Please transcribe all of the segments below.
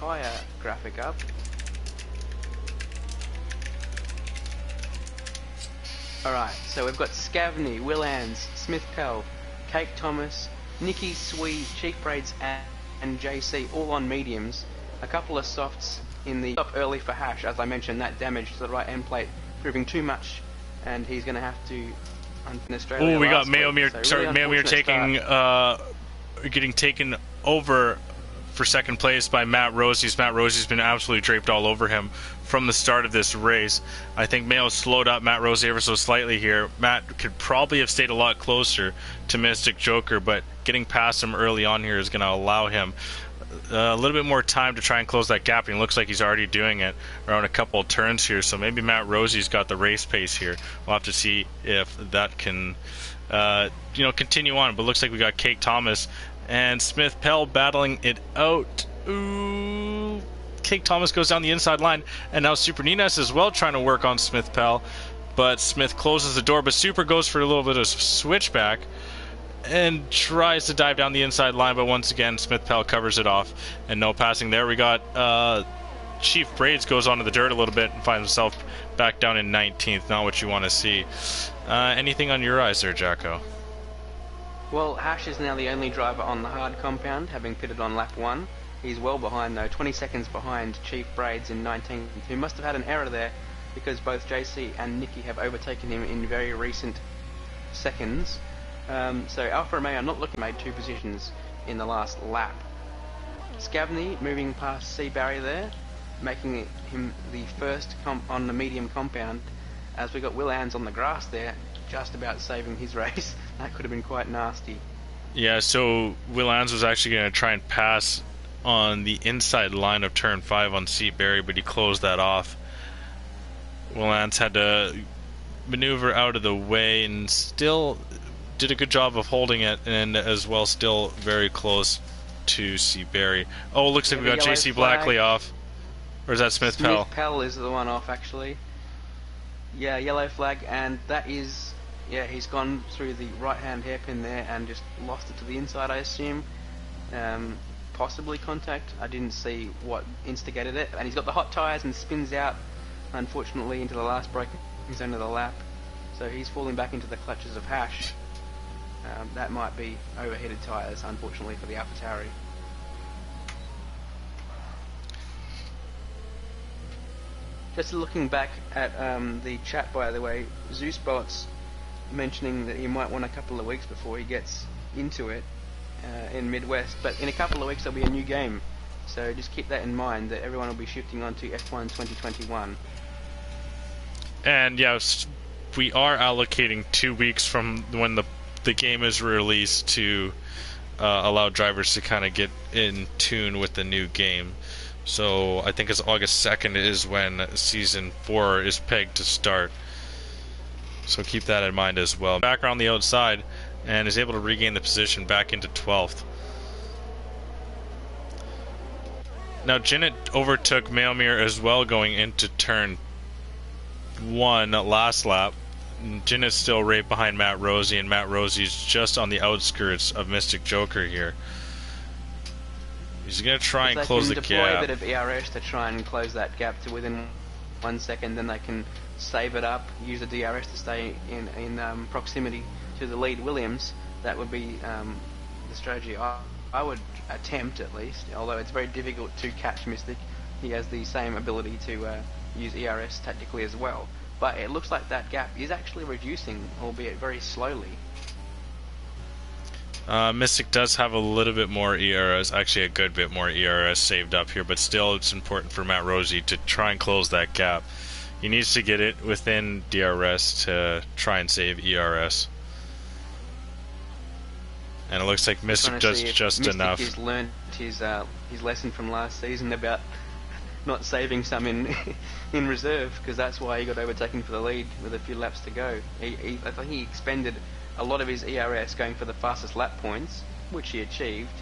tyre graphic up. Alright, so we've got Scavney, Will Ans, Smith Pell, Cake Thomas, Nicky, Swee, Chief Braids and JC all on mediums. A couple of softs in the top early for Hash. As I mentioned, that damage to the right end plate proving too much, and he's going to have to in Australia. Oh, we got Mailmere. So Sorry, Mailmere taking getting taken over for second place by Matt Rosie's. Matt Rosie's been absolutely draped all over him from the start of this race. I think Mayo slowed up Matt Rosie ever so slightly here. Matt could probably have stayed a lot closer to Mystic Joker, but getting past him early on here is going to allow him a little bit more time to try and close that gap, and it looks like he's already doing it around a couple of turns here, so maybe Matt Rosie's got the race pace here. We'll have to see if that can continue on, but it looks like we got Cake Thomas and Smith Pell battling it out. Ooh, Cake Thomas goes down the inside line, and now Super Nines as well trying to work on Smith Pell, but Smith closes the door, but Super goes for a little bit of switchback and tries to dive down the inside line, but once again Smith Pell covers it off and no passing there. We got Chief Braids goes onto the dirt a little bit and finds himself back down in 19th. Not what you want to see. Anything on your eyes there, Jacko? Well, Hash is now the only driver on the hard compound, having pitted on lap 1. He's well behind though, 20 seconds behind Chief Braids in 19th, who must have had an error there because both JC and Nicky have overtaken him in very recent seconds. So Alfa Romeo not looking made 2 positions in the last lap. Scavney moving past C. Barry there, making him the first on the medium compound, as we got Will Ans on the grass there, just about saving his race. That could have been quite nasty. Yeah, so Will Ans was actually going to try and pass on the inside line of turn 5 on C. Barry, but he closed that off. Will Ans had to maneuver out of the way and still did a good job of holding it, and as well still very close to C. Barry. Oh, looks like we got JC Blackley off. Or is that Smith Pell? Smith Pell is the one off, actually. Yeah, yellow flag, and that is... Yeah, he's gone through the right-hand hairpin there and just lost it to the inside, I assume. Possibly contact. I didn't see what instigated it. And he's got the hot tyres and spins out, unfortunately, into the last braking zone of the lap. So he's falling back into the clutches of Hash. That might be overheated tyres, unfortunately, for the AlphaTauri. Just looking back at the chat, by the way, Zeusbot's mentioning that he might want a couple of weeks before he gets into it in MidWest, but in a couple of weeks there'll be a new game, so just keep that in mind, that everyone will be shifting on to F1 2021. And yes, we are allocating 2 weeks from when the game is released to allow drivers to kind of get in tune with the new game. So I think it's August 2nd is when Season 4 is pegged to start. So keep that in mind as well. Back around the outside and is able to regain the position back into 12th. Now Jinnit overtook Mailmere as well going into turn 1 last lap. Jinnit's still right behind Matt Rosie, and Matt Rosie's just on the outskirts of Mystic Joker here. He's going to try and close the gap. They can deploy a bit of ERS to try and close that gap to within 1 second, then they can save it up, use the DRS to stay in proximity to the lead Williams. That would be the strategy I would attempt, at least, although it's very difficult to catch Mystic. He has the same ability to use ERS tactically as well. But it looks like that gap is actually reducing, albeit very slowly. Mystic does have a little bit more ERS, actually a good bit more ERS saved up here, but still it's important for Matt Rosie to try and close that gap. He needs to get it within DRS to try and save ERS. And it looks like Mystic does just enough. Mystic has learned his lesson from last season about not saving some in reserve, because that's why he got overtaken for the lead with a few laps to go. I think he expended a lot of his ERS going for the fastest lap points, which he achieved,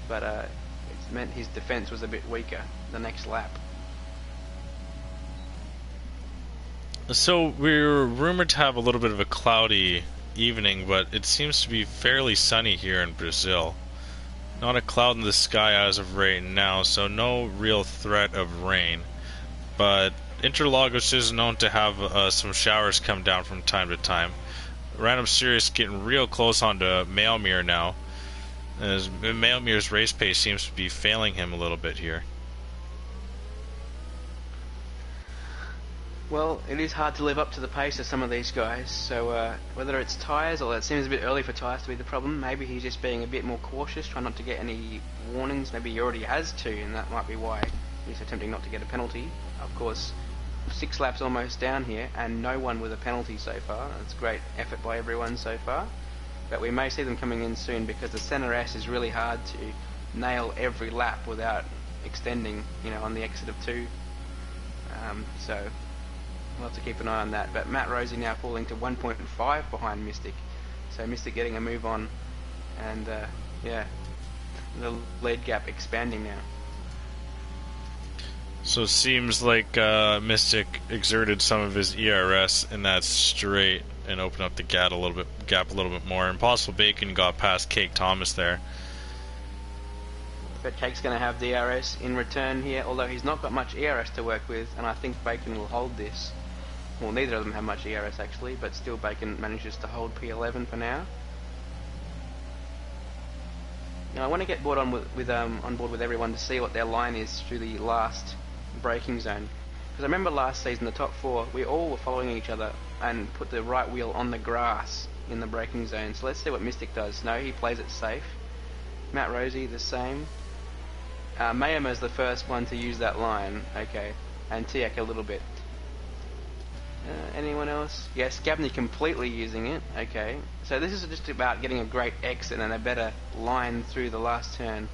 but it meant his defense was a bit weaker the next lap. So we're rumored to have a little bit of a cloudy evening, but it seems to be fairly sunny here in Brazil. Not a cloud in the sky as of right now, so no real threat of rain. But Interlagos is known to have some showers come down from time to time. Random Sirius getting real close onto Mailmere now, as Mailmere's race pace seems to be failing him a little bit here. Well, it is hard to live up to the pace of some of these guys, so whether it's tyres, or it seems a bit early for tyres to be the problem, maybe he's just being a bit more cautious, trying not to get any warnings. Maybe he already has two, and that might be why he's attempting not to get a penalty. Of course, 6 laps almost down here, and no one with a penalty so far. It's great effort by everyone so far, but we may see them coming in soon, because the Centre S is really hard to nail every lap without extending, on the exit of 2. So we'll have to keep an eye on that. But Matt Rosie now falling to 1.5 behind Mystic. So Mystic getting a move on, and yeah, the lead gap expanding now. So it seems like Mystic exerted some of his ERS in that straight and opened up the gap a little bit more. Impossible Bacon got past Cake Thomas there. But Cake's going to have DRS in return here, although he's not got much ERS to work with, and I think Bacon will hold this. Well, neither of them have much ERS actually, but still Bacon manages to hold P11 for now. Now I want to get on board with everyone to see what their line is through the last braking zone. Because I remember last season, the top 4, we all were following each other and put the right wheel on the grass in the braking zone. So let's see what Mystic does. No, he plays it safe. Matt Rosie the same. Mayama's the first one to use that line, okay, and Tiak a little bit. Anyone else? Yes, Gabney completely using it, okay. So this is just about getting a great exit and a better line through the last turn.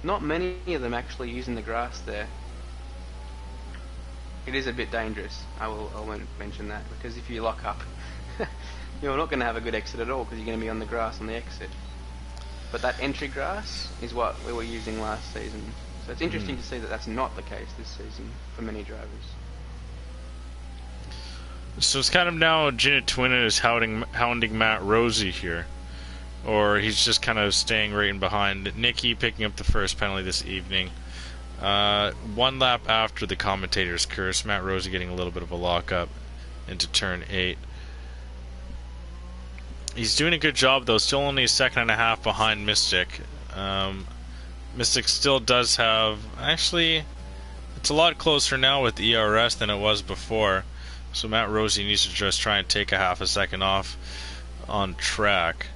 Not many of them actually using the grass there. It is a bit dangerous, I won't mention that, because if you lock up, you're not going to have a good exit at all, because you're going to be on the grass on the exit. But that entry grass is what we were using last season. So it's interesting to see that that's not the case this season for many drivers. So it's kind of now Ginna Twinna is hounding Matt Rosie here. Or he's just kind of staying right in behind. Nicky picking up the first penalty this evening. 1 lap after the commentator's curse, Matt Rosie getting a little bit of a lockup into turn 8. He's doing a good job though, still only a second and a half behind Mystic. Mystic still does have, actually, it's a lot closer now with ERS than it was before. So Matt Rosie needs to just try and take a half a second off on track.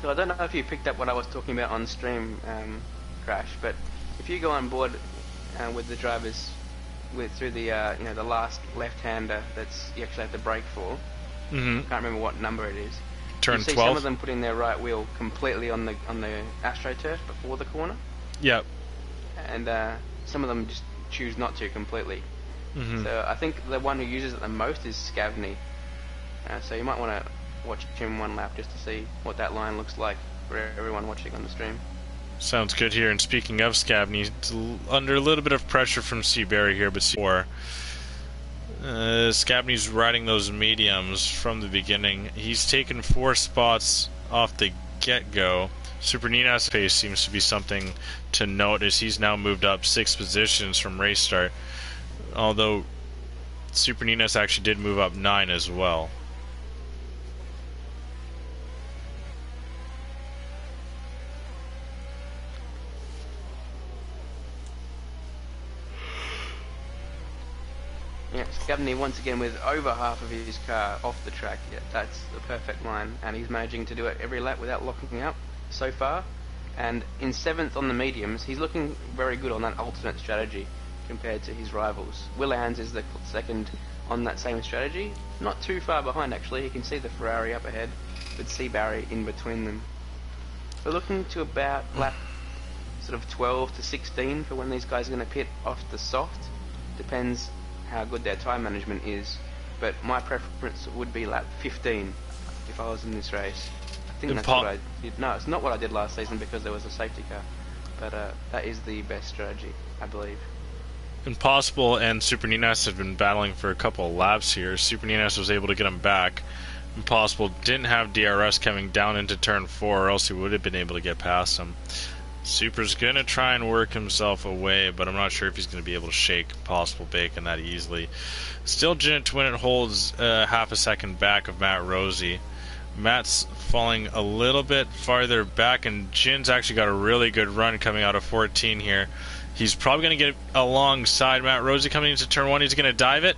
So I don't know if you picked up what I was talking about on stream, Crash, but if you go on board with the drivers through the the last left-hander that's you actually have to brake for. Can't remember what number it is. Turn you see 12. Some of them putting their right wheel completely on the AstroTurf before the corner. Yep. And some of them just choose not to completely. So I think the one who uses it the most is Scavney. So you might want to watch him 1 lap just to see what that line looks like for everyone watching on the stream. Sounds good here. And speaking of Scavney, it's under a little bit of pressure from Seabury here, but Scavney's riding those mediums from the beginning. He's taken 4 spots off the get-go. Super Nina's pace seems to be something to note, as he's now moved up 6 positions from race start. Although Super Nina's actually did move up 9 as well. Yeah, Scavney once again with over half of his car off the track. Yeah, that's the perfect line, and he's managing to do it every lap without locking up so far. And in 7th on the mediums, he's looking very good on that alternate strategy compared to his rivals. Willans is the 2nd on that same strategy, not too far behind actually. He can see the Ferrari up ahead with Seabury in between them. We're looking to about lap sort of 12 to 16 for when these guys are going to pit off the soft. Depends how good their time management is, but my preference would be lap 15 if I was in this race. I think that's what I did. No, it's not what I did last season because there was a safety car, but that is the best strategy, I believe. Impossible and Super Ninas have been battling for a couple of laps here. Super Ninas was able to get him back, Impossible didn't have DRS coming down into turn 4, or else he would have been able to get past him. Super's going to try and work himself away, but I'm not sure if he's going to be able to shake Possible Bacon that easily. Still, Jinnit to win it holds half a second back of Matt Rosie. Matt's falling a little bit farther back, and Jin's actually got a really good run coming out of 14 here. He's probably going to get alongside Matt Rosie coming into turn 1. He's going to dive it.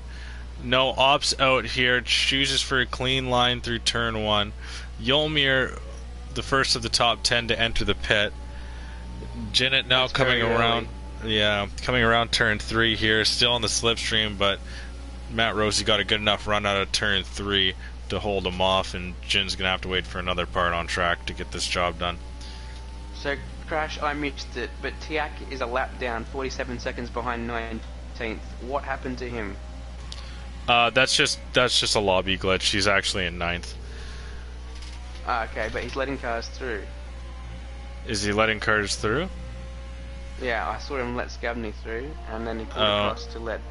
No, opts out here. Chooses for a clean line through turn 1. Yolmir, the first of the top 10 to enter the pit. Jinnit now That's coming around. early. Yeah, coming around turn 3 here. Still on the slipstream, but Matt Rosie got a good enough run out of turn 3 to hold him off, and Jin's going to have to wait for another part on track to get this job done. So, Crash, I missed it, but Tiak is a lap down, 47 seconds behind 19th. What happened to him? That's just a lobby glitch. He's actually in 9th. Okay, but he's letting cars through. Is he letting cars through? Yeah, I saw him let Scabney through, and then he pulled across to let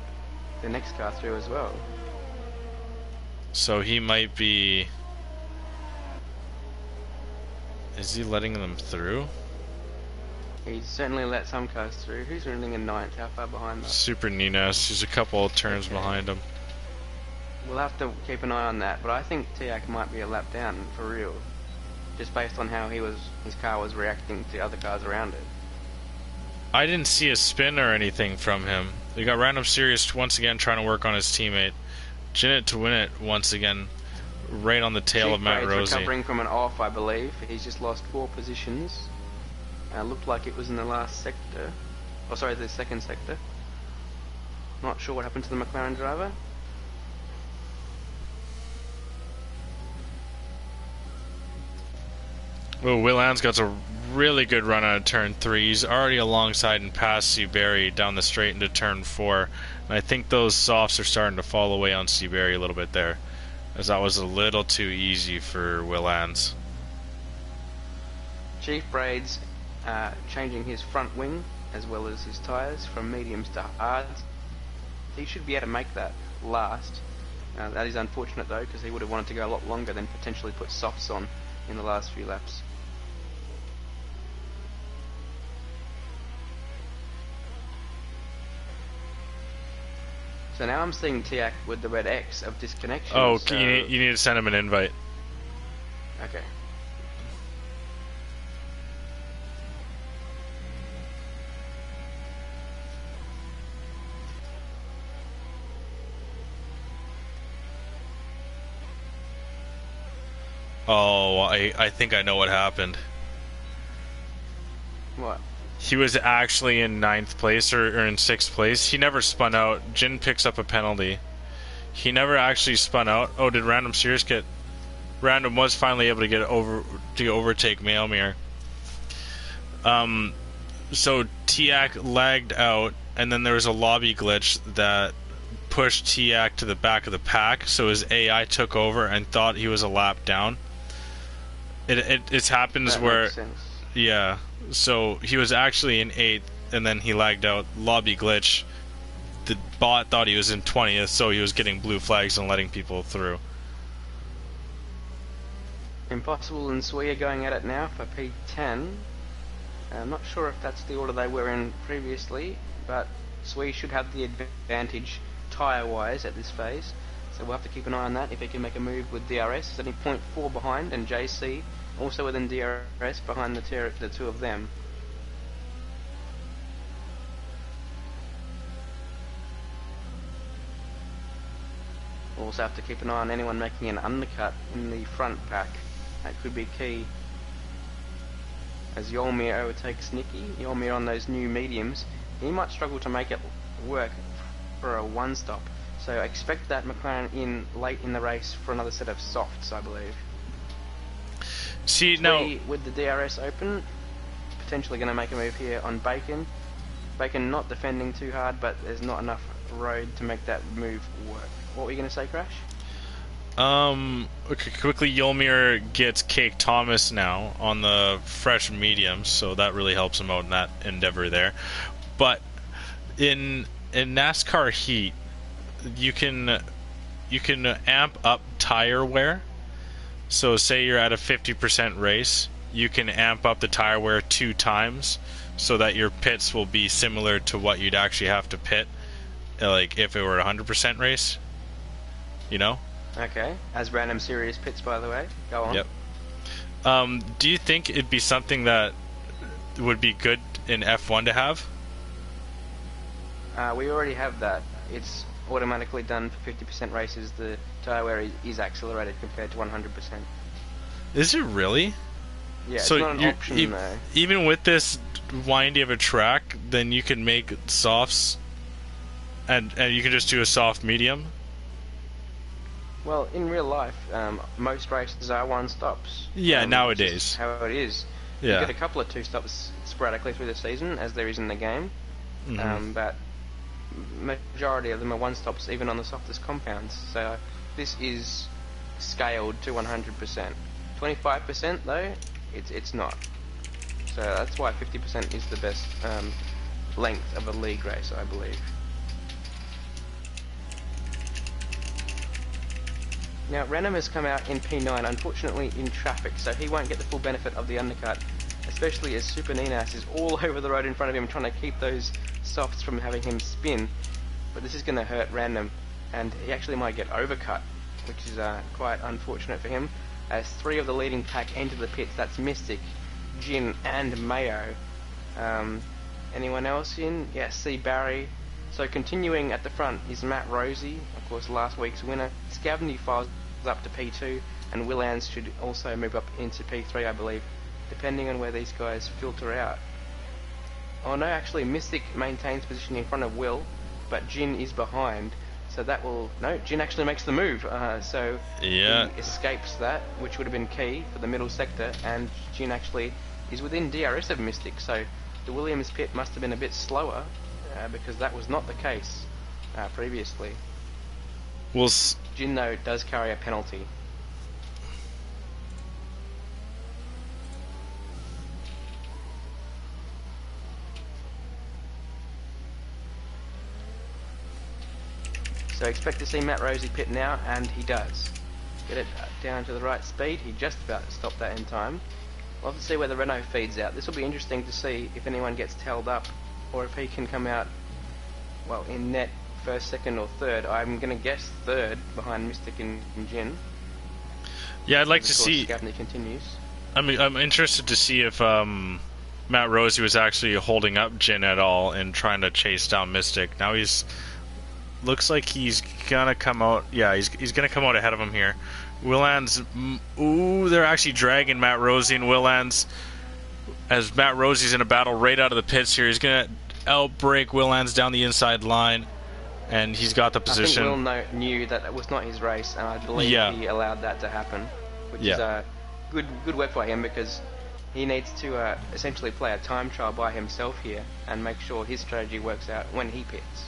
the next car through as well. So he might be... Is he letting them through? He's certainly let some cars through. Who's running in 9th? How far behind that? Super Ninas. He's a couple of turns behind him. We'll have to keep an eye on that, but I think Tiak might be a lap down for real, just based on how his car was reacting to other cars around it. I didn't see a spin or anything from him. We got Random Serious once again trying to work on his teammate. Jinnit to win it once again, right on the tail of Matt Rosie. Recovering from an off, I believe. He's just lost 4 positions. Looked like it was in the last sector. Oh, sorry, the second sector. Not sure what happened to the McLaren driver. Well, Will Ann's got a really good run out of turn 3. He's already alongside and past Seabury down the straight into turn 4. And I think those softs are starting to fall away on Seabury a little bit there, as that was a little too easy for Will Ann's. Chief Braids changing his front wing as well as his tyres from mediums to hards. He should be able to make that last. That is unfortunate though, because he would have wanted to go a lot longer than potentially put softs on in the last few laps. So now I'm seeing Tiak with the red X of disconnection. Oh, so... you need to send him an invite. Okay. Oh, I think I know what happened. What? He was actually in 9th place or in 6th place. He never spun out. Jin picks up a penalty. He never actually spun out. Oh, did Random Sears get... Random was finally able to get overtake Mailmere. So Tiak lagged out, and then there was a lobby glitch that pushed Tiak to the back of the pack, so his AI took over and thought he was a lap down. It happens That where... makes sense. Yeah, so he was actually in 8th, and then he lagged out. Lobby glitch. The bot thought he was in 20th, so he was getting blue flags and letting people through. Impossible and Sui are going at it now for P10. I'm not sure if that's the order they were in previously, but Sui should have the advantage tyre-wise at this phase. So we'll have to keep an eye on that if he can make a move with DRS. He's only 0.4 behind, and JC also within DRS behind the two of them. We'll also have to keep an eye on anyone making an undercut in the front pack. That could be key. As Yolmir overtakes Nicky, Yolmir on those new mediums, he might struggle to make it work for a one-stop. So expect that McLaren in late in the race for another set of softs, I believe. See, now... with the DRS open, potentially going to make a move here on Bacon. Bacon not defending too hard, but there's not enough road to make that move work. What were you going to say, Crash? Okay, quickly, Yolmir gets Cake Thomas now on the fresh mediums, so that really helps him out in that endeavor there. But in NASCAR Heat, you can amp up tire wear So say you're at a 50% race, you can amp up the tire wear 2 times so that your pits will be similar to what you'd actually have to pit, like if it were a 100% race. You know? Okay. As random series pits, by the way. Go on. Yep. Do you think it'd be something that would be good in F1 to have? We already have that. It's automatically done for 50% races. The tyre wear is accelerated compared to 100%. Is it really? Yeah, so it's not an option though. Even with this windy of a track, then you can make softs, and you can just do a soft medium. Well, in real life, most races are one stops. Yeah, nowadays. How it is. Yeah. You get a couple of 2 stops sporadically through the season, as there is in the game. But majority of them are 1 stops, even on the softest compounds. So this is scaled to 100%. 25% though, it's not. So that's why 50% is the best length of a league race, I believe. Now, Renham has come out in P9, unfortunately in traffic, so he won't get the full benefit of the undercut, especially as Super Ninas is all over the road in front of him trying to keep those softs from having him spin. But this is going to hurt Random, and he actually might get overcut, which is quite unfortunate for him, as 3 of the leading pack enter the pits. That's Mystic, Jin and Mayo. Anyone else in? Yes, C. Barry. So continuing at the front is Matt Rosie, of course last week's winner. Scavney files up to P2, and Willans should also move up into P3, I believe, depending on where these guys filter out. Oh no, actually Mystic maintains position in front of Will, but Jin is behind, so that will... No, Jin actually makes the move, so yeah. He escapes that, which would have been key for the middle sector, and Jin actually is within DRS of Mystic, so the Williams pit must have been a bit slower, because that was not the case previously. Well, Jin, though, does carry a penalty. So expect to see Matt Rosie pit now, and he does. Get it down to the right speed. He just about stopped that in time. We'll have to see where the Renault feeds out. This will be interesting to see if anyone gets tailed up, or if he can come out, well, in net first, second or third. I'm going to guess third behind Mystic and Jin. Yeah, I'd like to see... Scavney continues. I'm interested to see if Matt Rosie was actually holding up Jin at all and trying to chase down Mystic. Now he's... Looks like he's gonna come out... Yeah, he's gonna come out ahead of him here. Willans... Ooh, they're actually dragging Matt Rosie and Willans. As Matt Rosie's in a battle right out of the pits here. He's gonna outbrake Willans down the inside line. And he's got the position. I think Will knew that it was not his race, and I believe he allowed that to happen, which is good work by him, because he needs to essentially play a time trial by himself here and make sure his strategy works out when he pits.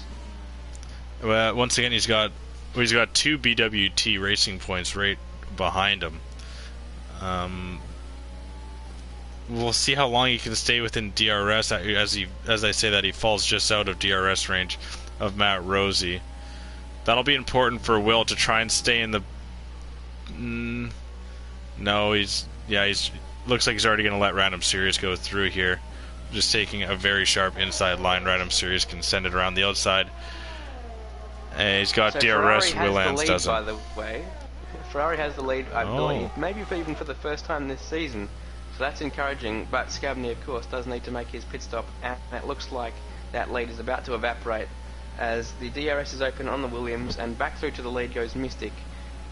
Well, once again, he's got 2 BWT racing points right behind him. We'll see how long he can stay within DRS as I say that he falls just out of DRS range of Matt Rosie. That'll be important for Will to try and stay in the... No, he's looks like he's already going to let Random Series go through here. Just taking a very sharp inside line. Random Series can send it around the outside. And he's got DRS, Willans doesn't. By the way, Ferrari has the lead, I believe, maybe even for the first time this season. So that's encouraging, but Scavney, of course, does need to make his pit stop, and it looks like that lead is about to evaporate as the DRS is open on the Williams, and back through to the lead goes Mystic.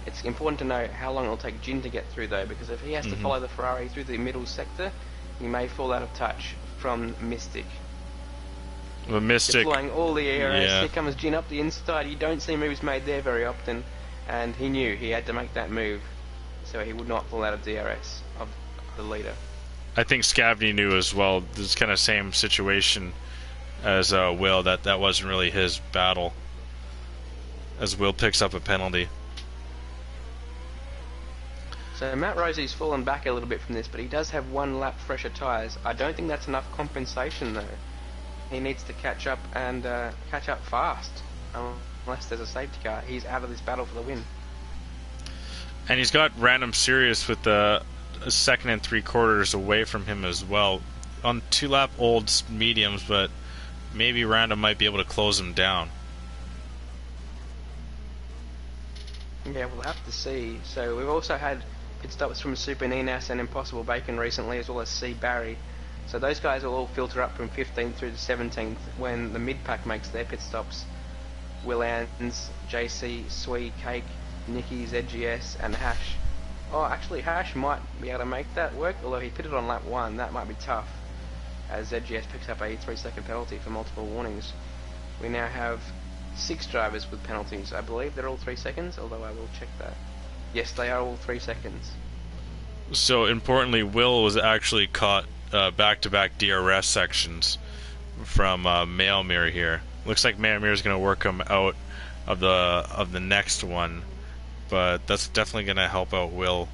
It's important to know how long it will take Jin to get through, though, because if he has to follow the Ferrari through the middle sector, he may fall out of touch from Mystic. The Mystic... Deploying all the ARS, here comes Jin up the inside. You don't see moves made there very often, and he knew he had to make that move so he would not fall out of DRS of the leader. I think Scavney knew as well. This kind of same situation as Will, that wasn't really his battle, as Will picks up a penalty. So Matt Rosie's fallen back a little bit from this, but he does have 1 lap fresher tyres. I don't think that's enough compensation though. He needs to catch up, and catch up fast. Unless there's a safety car, he's out of this battle for the win. And he's got Random Serious with the second and 3/4 away from him as well. On 2-lap old mediums, but maybe Random might be able to close him down. Yeah, we'll have to see. So we've also had pit stops from Super Ninas and Impossible Bacon recently, as well as C. Barry. So those guys will all filter up from 15th through to 17th when the mid-pack makes their pit stops. Will Ans, JC, Swee, Cake, Nicky, ZGS, and Hash. Oh, actually, Hash might be able to make that work, although he pitted on lap 1. That might be tough, as ZGS picks up a 3-second penalty for multiple warnings. We now have 6 drivers with penalties. I believe they're all 3 seconds, although I will check that. Yes, they are all 3 seconds. So, importantly, Will was actually caught back-to-back DRS sections from Mailmere here. Looks like Mailmere is going to work him out of the next one, but that's definitely going to help out Will.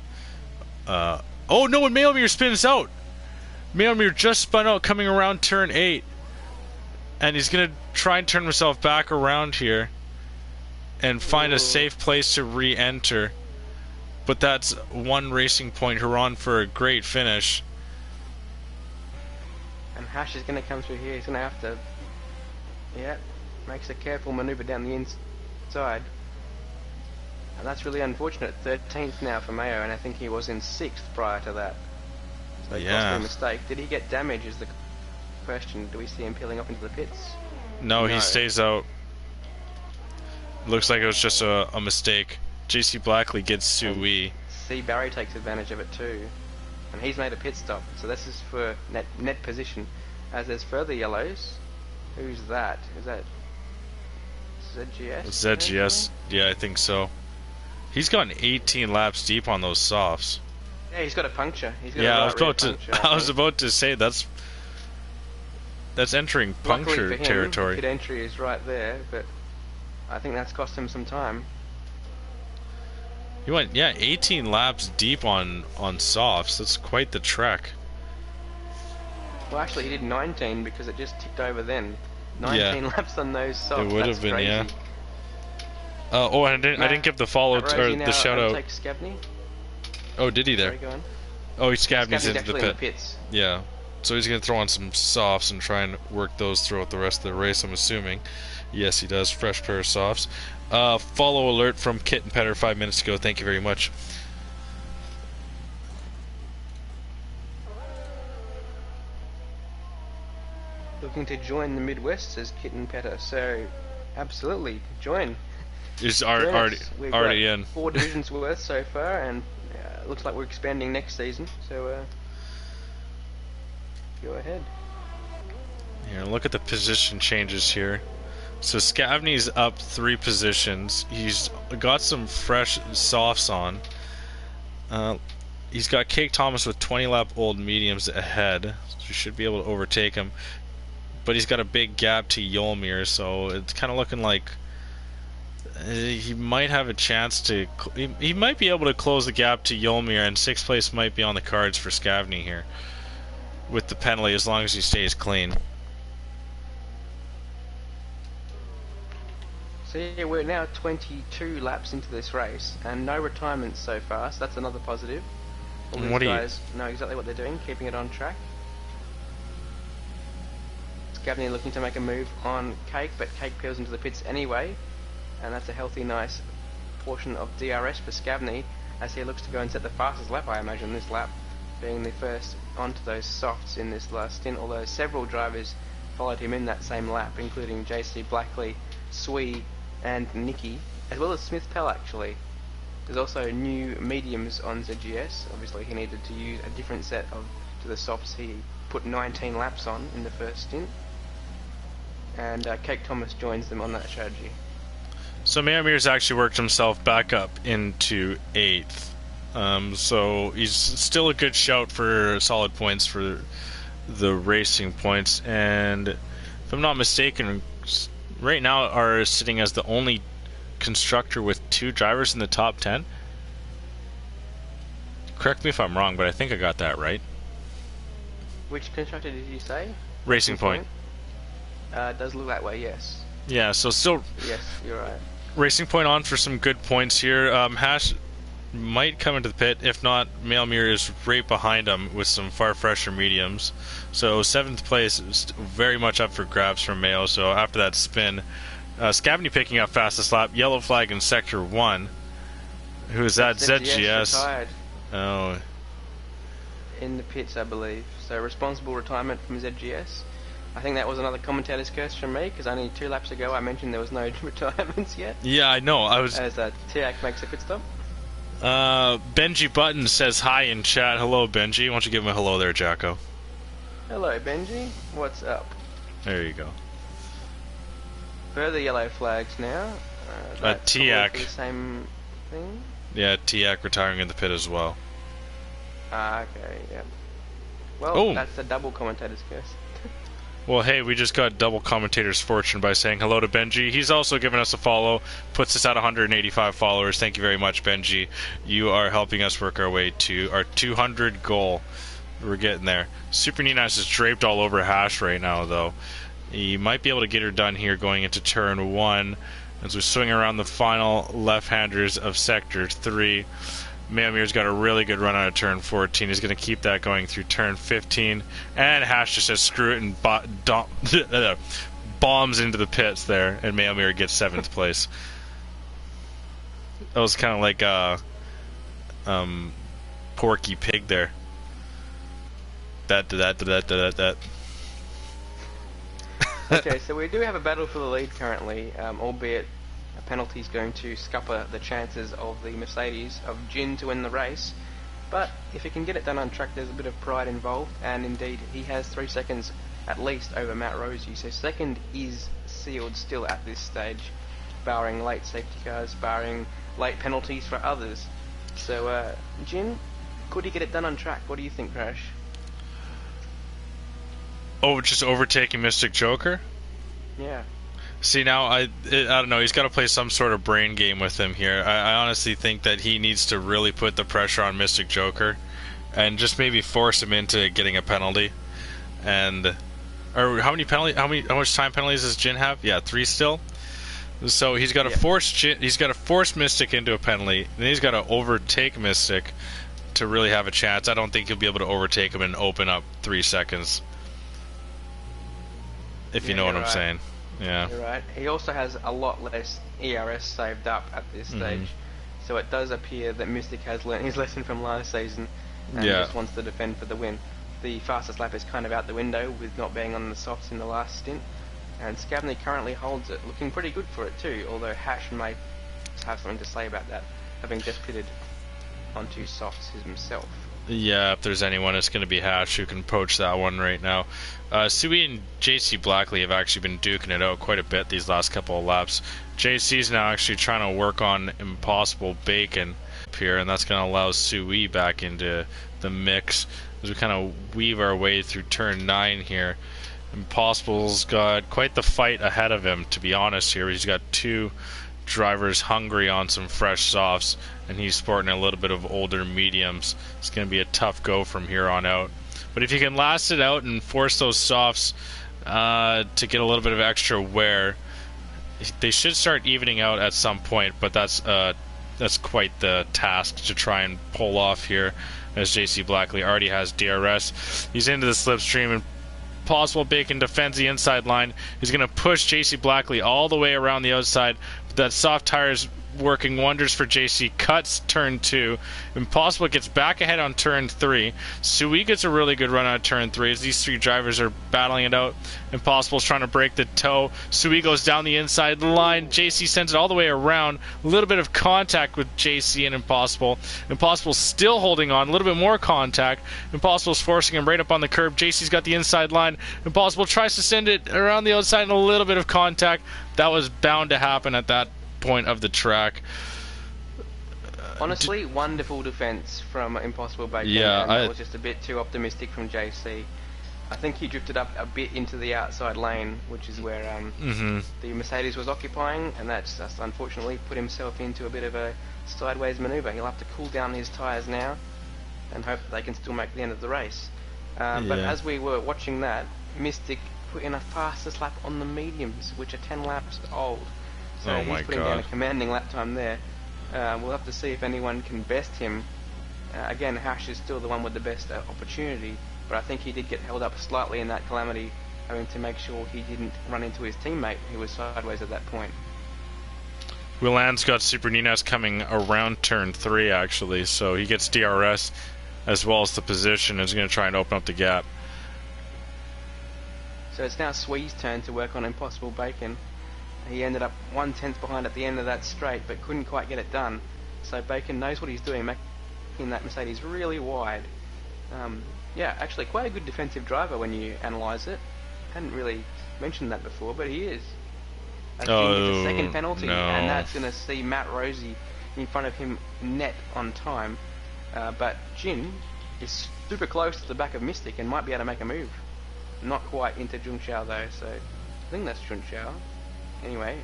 Oh no! And Mailmere spins out. Mailmere just spun out coming around turn 8, and he's going to try and turn himself back around here and find a safe place to re-enter. But that's 1 racing point. Huron for a great finish. And Hash is going to come through here. He's going to have to... Yeah, makes a careful manoeuvre down the inside. And that's really unfortunate. 13th now for Mayo, and I think he was in 6th prior to that. So he cost him a mistake. Did he get damage is the question. Do we see him peeling up into the pits? No, he stays out. Looks like it was just a mistake. JC Blackley gets Sui. C. Barry takes advantage of it too. And he's made a pit stop. So this is for net position. As there's further yellows. Who's that? Is that ZGS? ZGS, yeah, I think so. He's gotten 18 laps deep on those softs. Yeah, he's got a puncture. He's got yeah, a puncture, I was about to say that's entering puncture territory. Pit entry is right there, but I think that's cost him some time. He went 18 laps deep on softs. That's quite the trek. Well, actually, he did 19 because it just ticked over then. 19 laps on those softs. It would have been, crazy. yeah. I didn't give the follow or the shout out. Scavney. Oh, did he there? Sorry, go on. Oh, Scavney's into the pit. In the pits. Yeah. So he's going to throw on some softs and try and work those throughout the rest of the race, I'm assuming. Yes, he does. Fresh pair of softs. Follow alert from Kit and Petter 5 minutes ago. Thank you very much. Looking to join the MidWest, says Kitten Petter. So, absolutely, join. Is already in. 4 divisions worth so far, and looks like we're expanding next season. So, go ahead. Yeah, look at the position changes here. So Scavney's up 3 positions. He's got some fresh softs on. He's got Cake Thomas with 20-lap old mediums ahead. So he should be able to overtake him. But he's got a big gap to Yolmir, so it's kind of looking like he might have a chance to... He might be able to close the gap to Yolmir, and 6th place might be on the cards for Scavney here. With the penalty, as long as he stays clean. So yeah, we're now 22 laps into this race, and no retirements so far, so that's another positive. All these guys know exactly what they're doing, keeping it on track. Scavney looking to make a move on Cake, but Cake peels into the pits anyway, and that's a healthy, nice portion of DRS for Scavney, as he looks to go and set the fastest lap, I imagine, this lap, being the first onto those softs in this last stint, although several drivers followed him in that same lap, including JC Blackley, Swee, and Nicky, as well as Smith Pell actually. There's also new mediums on ZGS. Obviously he needed to use a different set to the softs he put 19 laps on in the first stint. And Cake Thomas joins them on that strategy. So Maramir's actually worked himself back up into 8th. So he's still a good shout for solid points for the racing points. And if I'm not mistaken, right now are sitting as the only constructor with 2 drivers in the top 10. Correct me if I'm wrong, but I think I got that right. Which constructor did you say? Racing Point. Does look that way, yes. Yeah, so still... Yes, you're right. Racing Point on for some good points here. Hash might come into the pit. If not, Mailmere is right behind him with some far fresher mediums. So 7th place is very much up for grabs from Mayo. So after that spin, Scavney picking up fastest lap. Yellow flag in sector 1. Who is that? ZGS. Retired Oh, in the pits, I believe. So responsible retirement from ZGS. I think that was another commentator's curse from me, because only 2 laps ago I mentioned there was no retirements yet. yeah, I know. I was. As Tiak makes a pit stop. Benji Button says hi in chat. Hello, Benji. Why don't you give him a hello there, Jacko? Hello, Benji. What's up? There you go. Further yellow flags now. Tiak. The same thing. Yeah, Tiak retiring in the pit as well. Okay, yeah. Well, Oh. that's a double commentator's curse. Well, hey, we just got double commentator's fortune by saying hello to Benji. He's also given us a follow, puts us at 185 followers. Thank you very much, Benji. You are helping us work our way to our 200 goal. We're getting there. Super Ninas is draped all over Hash right now, though. He might be able to get her done here going into turn 1 as we swing around the final left-handers of sector 3. Mailmere's got a really good run out of turn 14. He's going to keep that going through turn 15. And Hash just says screw it and bombs into the pits there. And Mailmere gets 7th place. That was kind of like Porky Pig there. That. Okay, so we do have a battle for the lead currently, albeit a penalty is going to scupper the chances of the Mercedes of Jin to win the race. But if he can get it done on track, there's a bit of pride involved, and indeed he has 3 seconds at least over Matt Rosie. So 2nd is sealed still at this stage, barring late safety cars, barring late penalties for others. So Jin, could he get it done on track? What do you think, Crash? Oh, just overtaking Mystic Joker? Yeah. See, now, I don't know, he's got to play some sort of brain game with him here. I honestly think that he needs to really put the pressure on Mystic Joker and just maybe force him into getting a penalty. Or how much time penalties does Jin have? Yeah, 3 still. So he's got to force Mystic into a penalty, and he's got to overtake Mystic to really have a chance. I don't think he'll be able to overtake him and open up 3 seconds. If you know what I'm saying. Yeah. You're right. He also has a lot less ERS saved up at this stage. So it does appear that Mystic has learnt his lesson from last season and just wants to defend for the win. The fastest lap is kind of out the window with not being on the softs in the last stint. And Scavney currently holds it, looking pretty good for it too, although Hash may have something to say about that, having just pitted onto softs himself. Yeah, if there's anyone, it's going to be Hash who can poach that one right now. Sui and JC Blackley have actually been duking it out quite a bit these last couple of laps. JC's now actually trying to work on Impossible Bacon here, and that's going to allow Sui back into the mix as we kind of weave our way through turn 9 here. Impossible's got quite the fight ahead of him, to be honest here. He's got 2 drivers hungry on some fresh softs, and he's sporting a little bit of older mediums. It's going to be a tough go from here on out. But if you can last it out and force those softs to get a little bit of extra wear, they should start evening out at some point, but that's quite the task to try and pull off here, as JC Blackley already has DRS. He's into the slipstream, and Possible Bacon defends the inside line. He's going to push JC Blackley all the way around the outside. That soft tire is working wonders for JC. Cuts turn 2. Impossible gets back ahead on turn 3. Sui gets a really good run on turn 3 as these 3 drivers are battling it out. Impossible's trying to break the toe. Sui goes down the inside line. JC sends it all the way around. A little bit of contact with JC and Impossible. Impossible's still holding on. A little bit more contact. Impossible's forcing him right up on the curb. JC's got the inside line. Impossible tries to send it around the outside and a little bit of contact. That was bound to happen at that point of the track. Honestly, wonderful defense from Impossible Bacon. Yeah, and that was just a bit too optimistic from JC. I think he drifted up a bit into the outside lane, which is where the Mercedes was occupying, and that's just unfortunately put himself into a bit of a sideways manoeuvre. He'll have to cool down his tyres now and hope they can still make the end of the race. But as we were watching that, Mystic put in a fastest lap on the mediums, which are 10 laps old. So he's putting down a commanding lap time there. We'll have to see if anyone can best him. Again, Hash is still the one with the best opportunity, but I think he did get held up slightly in that calamity, having to make sure he didn't run into his teammate who was sideways at that point. Willan's got Super Ninas coming around turn 3 actually, so he gets DRS as well as the position, and is going to try and open up the gap. So it's now Swee's turn to work on Impossible Bacon. He ended up 1/10 behind at the end of that straight, but couldn't quite get it done. So Bacon knows what he's doing, making that Mercedes really wide. Yeah, actually quite a good defensive driver when you analyse it. Hadn't really mentioned that before, but he is. He gets a second penalty, no. and that's going to see Matt Rosie in front of him net on time. But Jin is super close to the back of Mystic and might be able to make a move. Not quite into Junxiao though, so I think that's Junxiao. Anyway,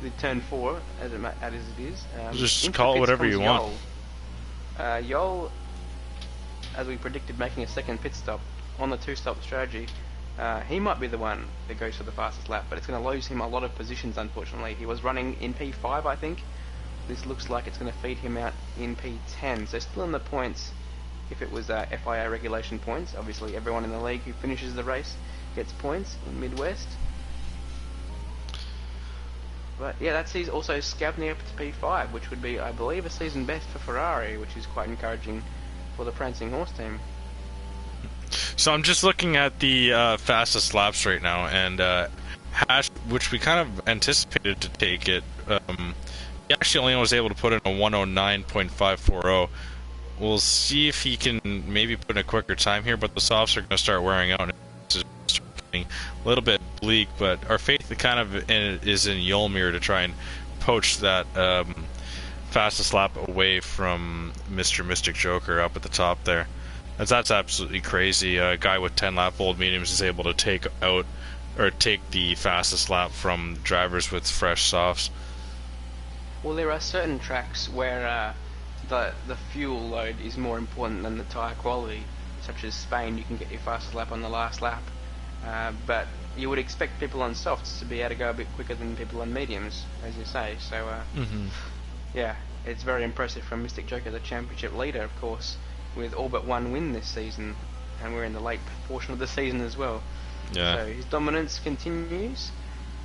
the turn 4, as it is. Just call it whatever you want. Yol, as we predicted, making a second pit stop on the 2-stop strategy. He might be the one that goes for the fastest lap, but it's going to lose him a lot of positions, unfortunately. He was running in P5, I think. This looks like it's going to feed him out in P10, so still in the points if it was FIA regulation points. Obviously, everyone in the league who finishes the race gets points in MidWest. But yeah, that sees also Scavney up to P5, which would be, I believe, a season best for Ferrari, which is quite encouraging for the Prancing Horse team. So I'm just looking at the fastest laps right now, and Hash, which we kind of anticipated to take it, he actually only was able to put in a 109.540. We'll see if he can maybe put in a quicker time here, but the softs are going to start wearing out. It's getting a little bit bleak, but our faith kind of is in Yolmir to try and poach that fastest lap away from Mr. Mystic Joker up at the top there. That's absolutely crazy. A guy with 10 lap old mediums is able to take the fastest lap from drivers with fresh softs. Well, there are certain tracks where the fuel load is more important than the tyre quality, such as Spain. You can get your fastest lap on the last lap, but you would expect people on softs to be able to go a bit quicker than people on mediums, as you say. So yeah, it's very impressive from Mystic Joker, the championship leader, of course, with all but one win this season, and we're in the late portion of the season as well. Yeah. So his dominance continues.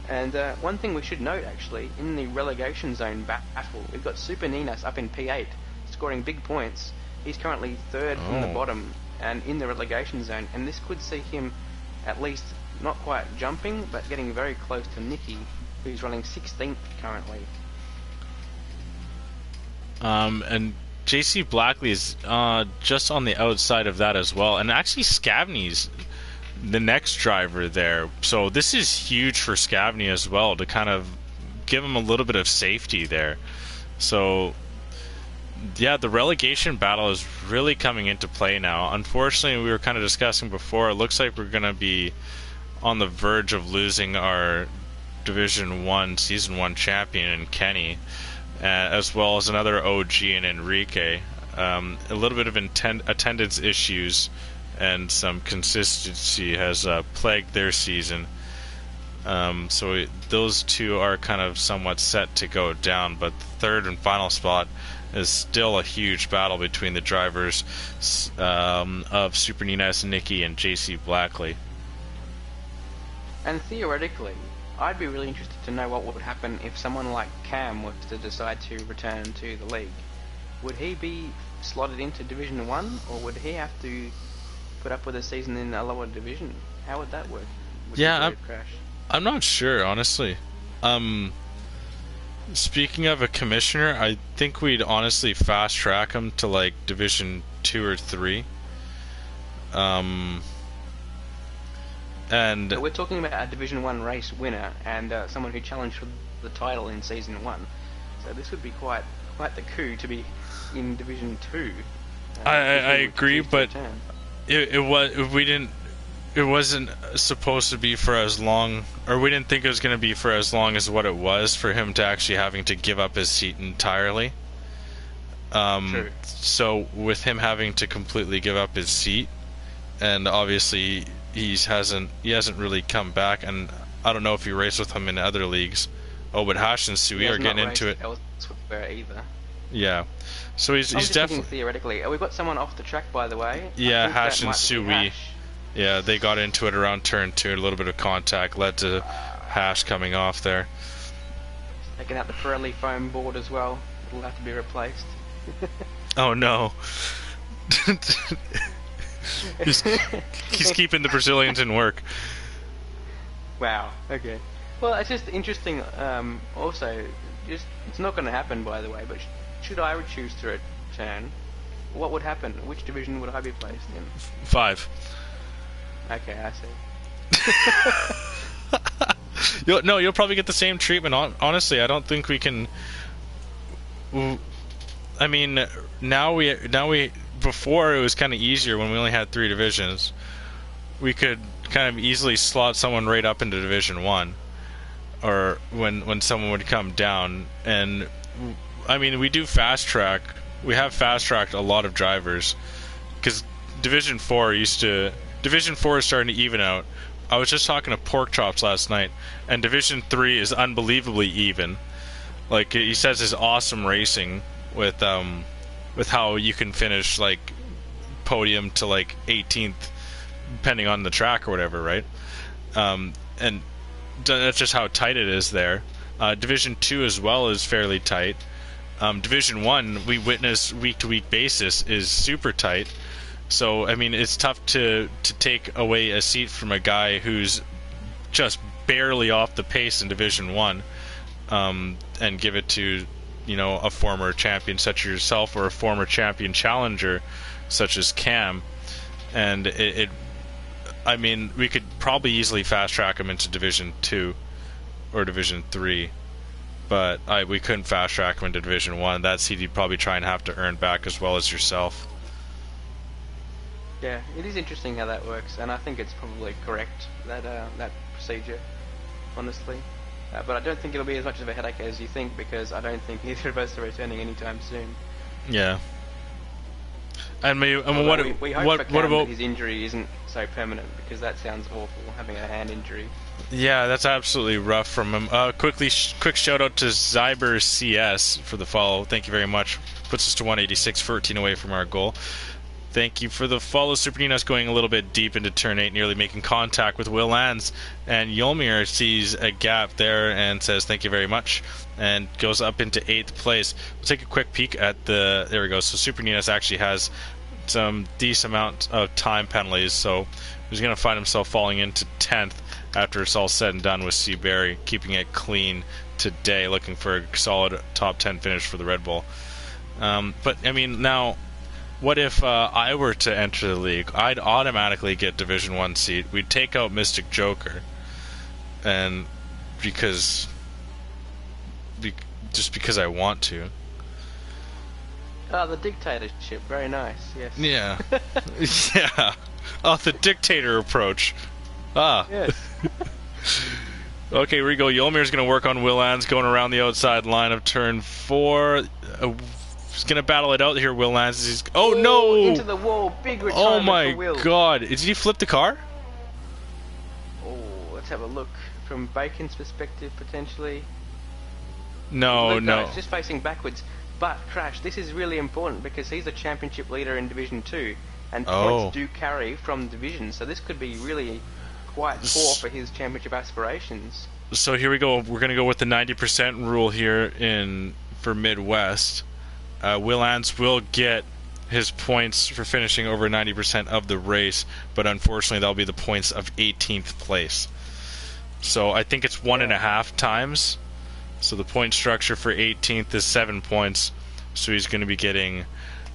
And one thing we should note, actually, in the relegation zone battle, we've got Super Ninas up in P8, scoring big points. He's currently 3rd from the bottom and in the relegation zone, and this could see him at least not quite jumping, but getting very close to Nicky, who's running 16th currently. And JC Blackley is just on the outside of that as well, and actually Scavney's the next driver there, so this is huge for Scavney as well to kind of give him a little bit of safety there. So yeah, the relegation battle is really coming into play now. Unfortunately, we were kind of discussing before, it looks like we're going to be on the verge of losing our Division 1 Season 1 champion in Kenny, as well as another OG in Enrique. A little bit of attendance issues and some consistency has plagued their season. So those two are kind of somewhat set to go down, but the third and final spot is still a huge battle between the drivers of Super Ninas Nicky and JC Blackley. And theoretically, I'd be really interested to know what would happen if someone like Cam was to decide to return to the league. Would he be slotted into Division 1, or would he have to put up with a season in a lower division? How would that work? I'm not sure, honestly. Speaking of a commissioner, I think we'd honestly fast track him to like Division 2 or 3. And so we're talking about a Division 1 race winner and someone who challenged for the title in Season 1. So this would be quite the coup to be in Division 2. I agree, but it wasn't supposed to be for as long, or we didn't think it was going to be for as long as what it was for him to actually having to give up his seat entirely. True. So with him having to completely give up his seat, and obviously he hasn't really come back, and I don't know if you race with him in other leagues. Oh, but Hash and Sui are getting into it. Elsewhere either. Yeah. So he's just definitely... thinking theoretically. We've got someone off the track, by the way. Yeah, I think Hash that and might be Sui. Hash. Yeah, they got into it around turn 2. A little bit of contact led to Hash coming off there. Taking out the Pirelli foam board as well. It'll have to be replaced. Oh no. he's keeping the Brazilians in work. Wow. Okay. Well, it's just interesting. Also, it's not going to happen, by the way. But should I choose to return, what would happen? Which division would I be placed in? 5. Okay, I see. You'll probably get the same treatment. Honestly, I don't think we can. I mean, now we before it was kind of easier when we only had 3 divisions. We could kind of easily slot someone right up into Division 1, or when someone would come down. And I mean, we do fast track. We have fast tracked a lot of drivers because Division 4 is starting to even out. I was just talking to Pork Chops last night, and Division 3 is unbelievably even. Like, he says, is awesome racing with how you can finish like podium to like 18th, depending on the track or whatever, right? And that's just how tight it is there. Division 2 as well is fairly tight. Division 1, we witness week-to-week basis, is super tight. So, I mean, it's tough to take away a seat from a guy who's just barely off the pace in Division 1 and give it to, a former champion such as yourself or a former champion challenger such as Cam. And I mean, we could probably easily fast-track him into Division 2 or Division 3. But we couldn't fast-track him into Division 1. That seat he'd probably try and have to earn back as well as yourself. Yeah, it is interesting how that works, and I think it's probably correct, that procedure, honestly. But I don't think it'll be as much of a headache as you think, because I don't think either of us are returning anytime soon. Yeah. And we hope for Cam that his injury isn't so permanent, because that sounds awful, having a hand injury. Yeah, that's absolutely rough from him. Quick shout out to Zyber CS for the follow. Thank you very much. Puts us to 186, 14 away from our goal. Thank you for the follow. Super Nino's going a little bit deep into turn 8, nearly making contact with Will Lands. And Yolmir sees a gap there and says thank you very much, and goes up into 8th place. We'll take a quick peek at the... There we go. So Super Nino's actually has some decent amount of time penalties, so he's going to find himself falling into 10th after it's all said and done with Seabury, keeping it clean today, looking for a solid top 10 finish for the Red Bull. But, I mean, now... What if I were to enter the league? I'd automatically get Division 1 seat. We'd take out Mystic Joker, and just because I want to. Oh, the dictatorship, very nice. Yes. Yeah, yeah. Oh, the dictator approach. Ah. Yes. Okay, here we go. Yolmir's going to work on Will Lands, going around the outside line of turn 4. He's gonna battle it out here, Will Lands. Oh no! Into the wall, big retirement for Will. Oh my god! Did he flip the car? Oh, let's have a look from Bacon's perspective, potentially. No. It's just facing backwards. But Crash, this is really important because he's the championship leader in Division 2, and points do carry from division. So this could be really quite poor for his championship aspirations. So here we go. We're gonna go with the 90% rule here for MidWest. Will Lands will get his points for finishing over 90% of the race, but unfortunately that'll be the points of 18th place. So I think it's 1.5 times. So the point structure for 18th is 7 points. So he's going to be getting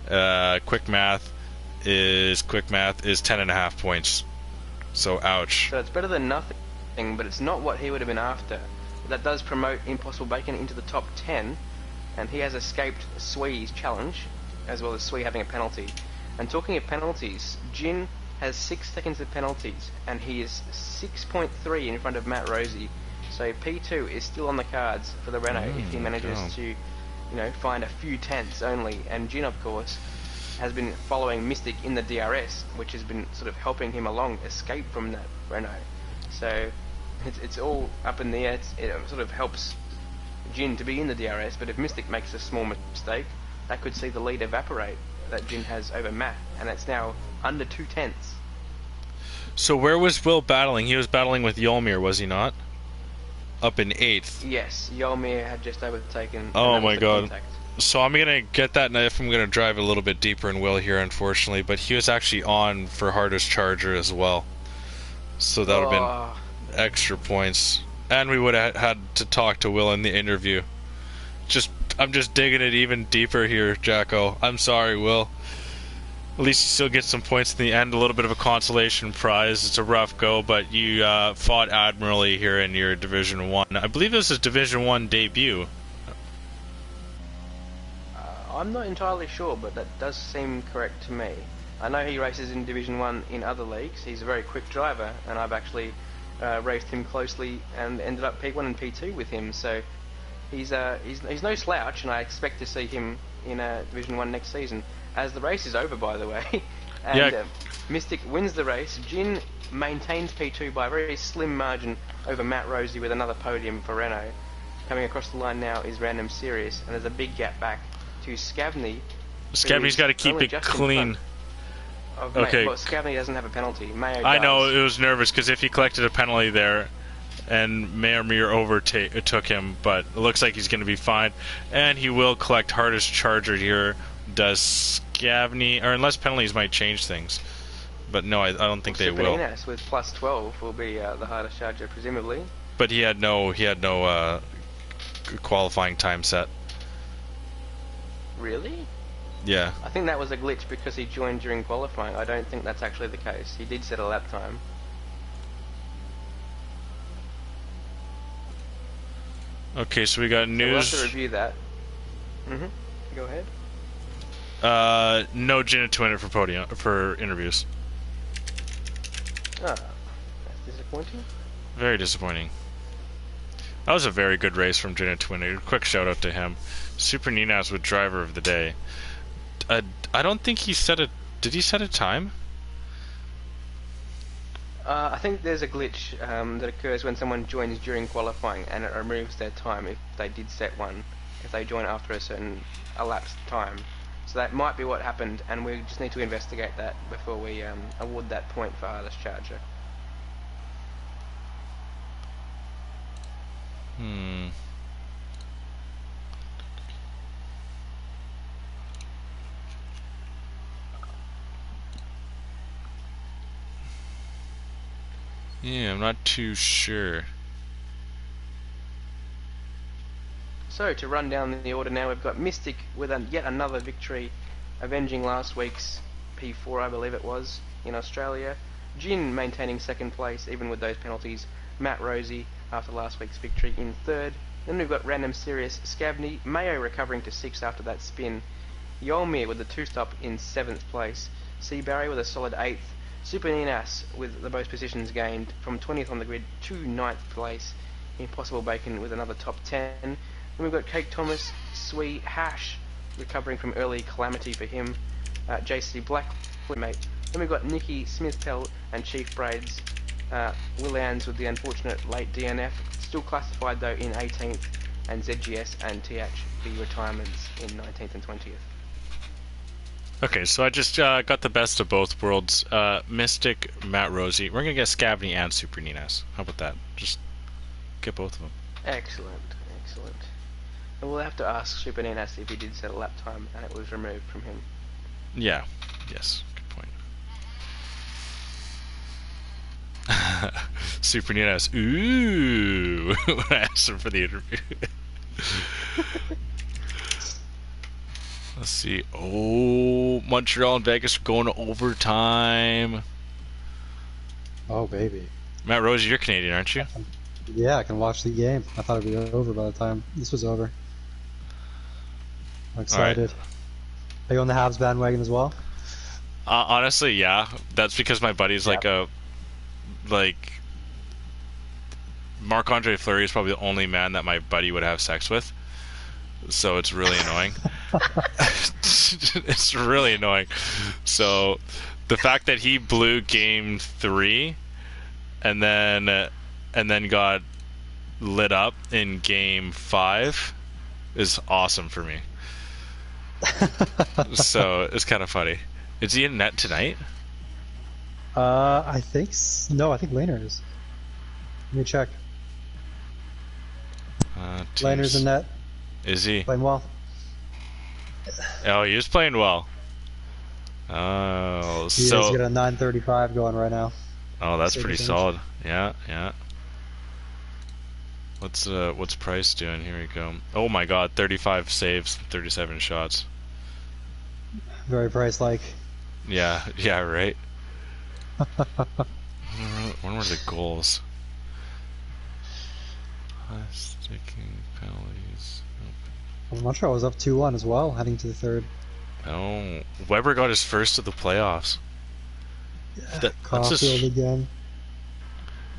quick math is 10.5 points. So ouch. So it's better than nothing, but it's not what he would have been after. That does promote Impossible Bacon into the top 10. And he has escaped Swee's challenge, as well as Swee having a penalty. And talking of penalties, Jin has 6 seconds of penalties, and he is 6.3 in front of Matt Rosie. So P2 is still on the cards for the Renault if he manages to, find a few tenths only. And Jin, of course, has been following Mystic in the DRS, which has been sort of helping him along, escape from that Renault. So it's all up in the air. It sort of helps Jin to be in the DRS, but if Mystic makes a small mistake, that could see the lead evaporate that Jin has over Matt, and it's now under 2/10. So where was Will battling? He was battling with Yolmir, was he not? Up in 8th. Yes, Yolmir had just overtaken. Oh my god. Contact. So I'm going to get that if I'm going to drive a little bit deeper in Will here, unfortunately. But he was actually on for hardest charger as well. So that would have been extra points. And we would have had to talk to Will in the interview. I'm just digging it even deeper here, Jacko. I'm sorry, Will. At least you still get some points in the end, a little bit of a consolation prize. It's a rough go, but you fought admirably here in your Division 1. I believe this is Division 1 debut. I'm not entirely sure, but that does seem correct to me. I know he races in Division 1 in other leagues. He's a very quick driver, and I've actually raced him closely and ended up P1 and P2 with him, so he's no slouch, and I expect to see him in Division 1 next season. As the race is over, by the way, and Mystic wins the race. Jin maintains P2 by a very slim margin over Matt Rosie with another podium for Renault. Coming across the line now is Random Serious, and there's a big gap back to Scavney. Scavney's got to keep it clean. Okay. Well, Scavney doesn't have a penalty. Mayo does. I know, it was nervous, because if he collected a penalty there, and Mayor overtook him, but it looks like he's going to be fine. And he will collect hardest charger here. Does Scavney, or unless penalties might change things. But no, I don't think they will. Superinas with plus 12 will be the hardest charger, presumably. But he had no qualifying time set. Really? Yeah. I think that was a glitch because he joined during qualifying. I don't think that's actually the case. He did set a lap time. Okay, so we got news. So we'll have to review that. Go ahead. No Gina Twinner for interviews. That's disappointing. Very disappointing. That was a very good race from Gina Twinner. Quick shout out to him. Super Ninas with driver of the day. I don't think he set a. Did he set a time? I think there's a glitch that occurs when someone joins during qualifying, and it removes their time if they did set one, if they join after a certain elapsed time. So that might be what happened, and we just need to investigate that before we award that point for hardest charger. Yeah, I'm not too sure. So, to run down the order now, we've got Mystic with yet another victory, avenging last week's P4, I believe it was, in Australia. Jin maintaining second place, even with those penalties. Matt Rosie, after last week's victory, in third. Then we've got Random Serious Scavney. Mayo recovering to 6th after that spin. Yolmir with the 2-stop in 7th place. C. Barry with a solid 8th. Super Ninas with the most positions gained from 20th on the grid to 9th place. Impossible Bacon with another top 10. Then we've got Cake Thomas, Swee, Hash recovering from early calamity for him. JC Black, mate. Then we've got Nikki Smith-Tell and Chief Braids. Willians with the unfortunate late DNF, still classified though in 18th, and ZGS and THB retirements in 19th and 20th. Okay, so I just got the best of both worlds. Mystic, Matt Rosie. We're going to get Scavney and Super Ninas. How about that? Just get both of them. Excellent, excellent. And we'll have to ask Super Ninas if he did set a lap time and it was removed from him. Yeah, yes, good point. Super Ninas. Ooh! When I asked him for the interview. Let's see. Oh, Montreal and Vegas are going to overtime. Oh, baby. Matt Rosie, you're Canadian, aren't you? Yeah, I can watch the game. I thought it'd be over by the time this was over. I'm excited. Right. Are you on the Habs bandwagon as well? Honestly, yeah. That's because my buddy's Marc-Andre Fleury is probably the only man that my buddy would have sex with. So it's really annoying. It's really annoying. So the fact that he blew game 3 and then got lit up in game 5 is awesome for me. So it's kind of funny. Is he in net tonight? I think no. I think Laner is. Let me check. Laner's in net. Is he? Playing well. Oh, he is playing well. Oh, He's got a 935 going right now. Oh, that's pretty solid. Yeah, yeah. What's Price doing? Here we go. Oh my God, 35 saves, 37 shots. Very Price-like. Yeah, yeah, right. When were the goals? Sticking penalties. Montreal was up 2-1 as well, heading to the third. Oh, Weber got his first of the playoffs. Yeah, Caulfield again.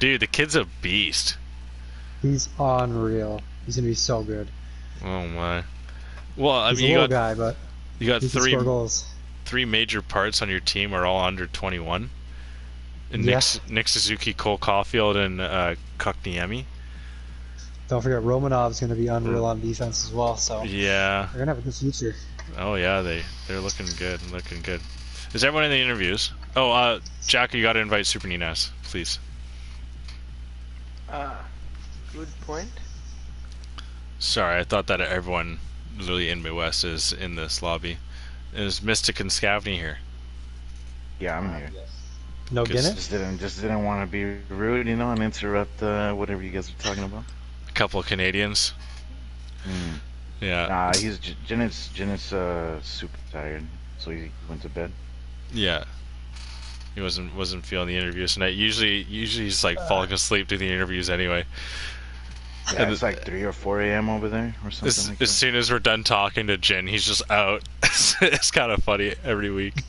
Dude, the kid's a beast. He's unreal. He's gonna be so good. Oh my. Well, I he's mean, a little guy, but you got he can score goals. Three major parts on your team are all under 21. And yeah. Nick Suzuki, Cole Caulfield, and Kokniemi. Don't forget Romanov's going to be unreal on defense as well. So yeah, they're going to have a good future. Oh yeah, they're looking good, Is everyone in the interviews? Oh, Jack, you got to invite Super Ninas, please. Good point. Sorry, I thought that everyone literally in MidWest is in this lobby. Is Mystic and Scavney here? Yeah, I'm here. No Guinness? Just didn't want to be rude, and interrupt whatever you guys are talking about. A couple of Canadians. Yeah. Nah, Jennett's super tired, so he went to bed. Yeah. He wasn't feeling the interviews tonight. Usually he's like falling asleep to the interviews anyway. Yeah, and it's like 3 or 4 a.m. over there or something like that. As soon as we're done talking to Jen, he's just out. It's kind of funny every week.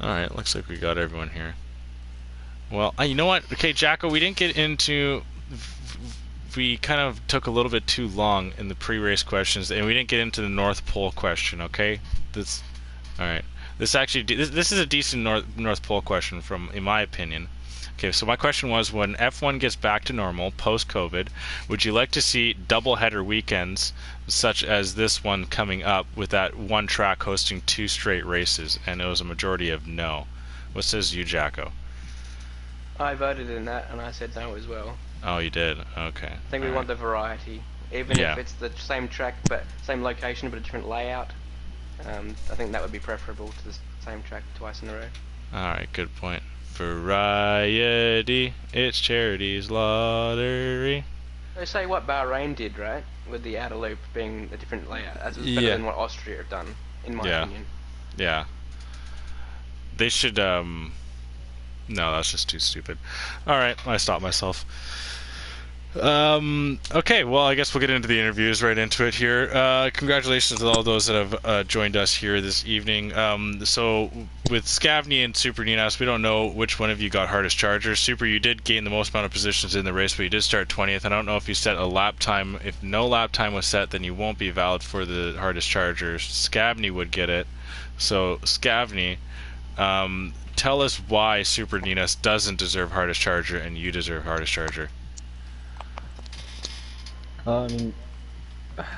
Alright, looks like we got everyone here. Well, you know what? Okay, Jacko, we didn't get into... We kind of took a little bit too long in the pre-race questions, and we didn't get into the North Pole question, okay? Alright. This is a decent North Pole question in my opinion. Okay, so my question was, when F1 gets back to normal, post-COVID, would you like to see double-header weekends, such as this one coming up, with that one track hosting 2 straight races? And it was a majority of no. What says you, Jacko? I voted in that, and I said no as well. Oh, you did? Okay. I think we want the variety. Even if it's the same track, but same location, but a different layout. I think that would be preferable to the same track twice in a row. Alright, good point. Variety, it's charity's lottery. They say what Bahrain did, right? With the outer loop being a different layout. That's better than what Austria have done, in my opinion. Yeah. They should, no, that's just too stupid. Alright, I stopped myself. Okay, well, I guess we'll get into the interviews right into it here. Congratulations to all those that have joined us here this evening. So with Scavney and Super Ninas, we don't know which one of you got hardest charger. Super, you did gain the most amount of positions in the race, but you did start 20th. I don't know if you set a lap time. If no lap time was set, then you won't be valid for the hardest charger. Scavney would get it. So Scavney, tell us why Super Ninas doesn't deserve hardest charger and you deserve hardest charger. I mean,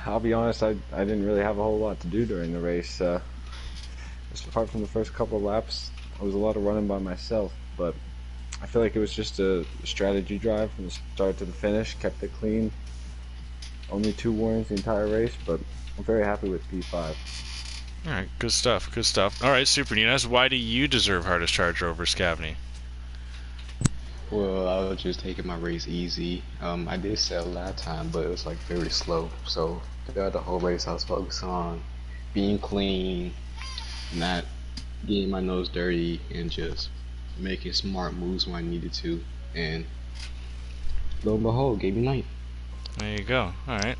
I'll be honest, I didn't really have a whole lot to do during the race. Just apart from the first couple of laps, it was a lot of running by myself, but I feel like it was just a strategy drive from the start to the finish, kept it clean. Only 2 warnings the entire race, but I'm very happy with P5. Alright, good stuff, good stuff. Alright, Super Ninas, why do you deserve hardest charger over Scavney? Well, I was just taking my race easy. I did set a lap time, but it was like very slow. So throughout the whole race, I was focused on being clean, not getting my nose dirty, and just making smart moves when I needed to. And lo and behold, gave me 9th. There you go. All right.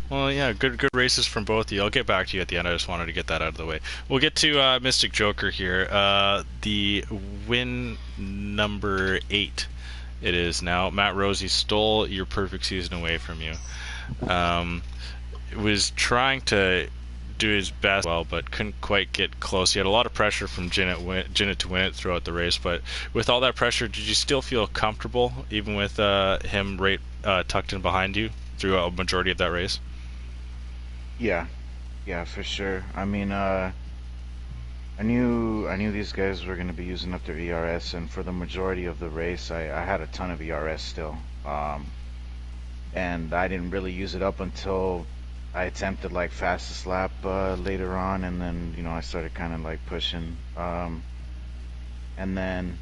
Well, yeah, good races from both of you. I'll get back to you at the end. I just wanted to get that out of the way. We'll get to Mystic Joker here. The win number 8. It is now. Matt Rosie stole your perfect season away from you. Was trying to do his best well, but couldn't quite get close. He had a lot of pressure from Jinnit to win it throughout the race, but with all that pressure, did you still feel comfortable, even with him right tucked in behind you throughout a majority of that race? Yeah, for sure. I mean, I knew these guys were going to be using up their ERS, and for the majority of the race, I had a ton of ERS still. And I didn't really use it up until I attempted like fastest lap later on, and then I started kind of like pushing, and then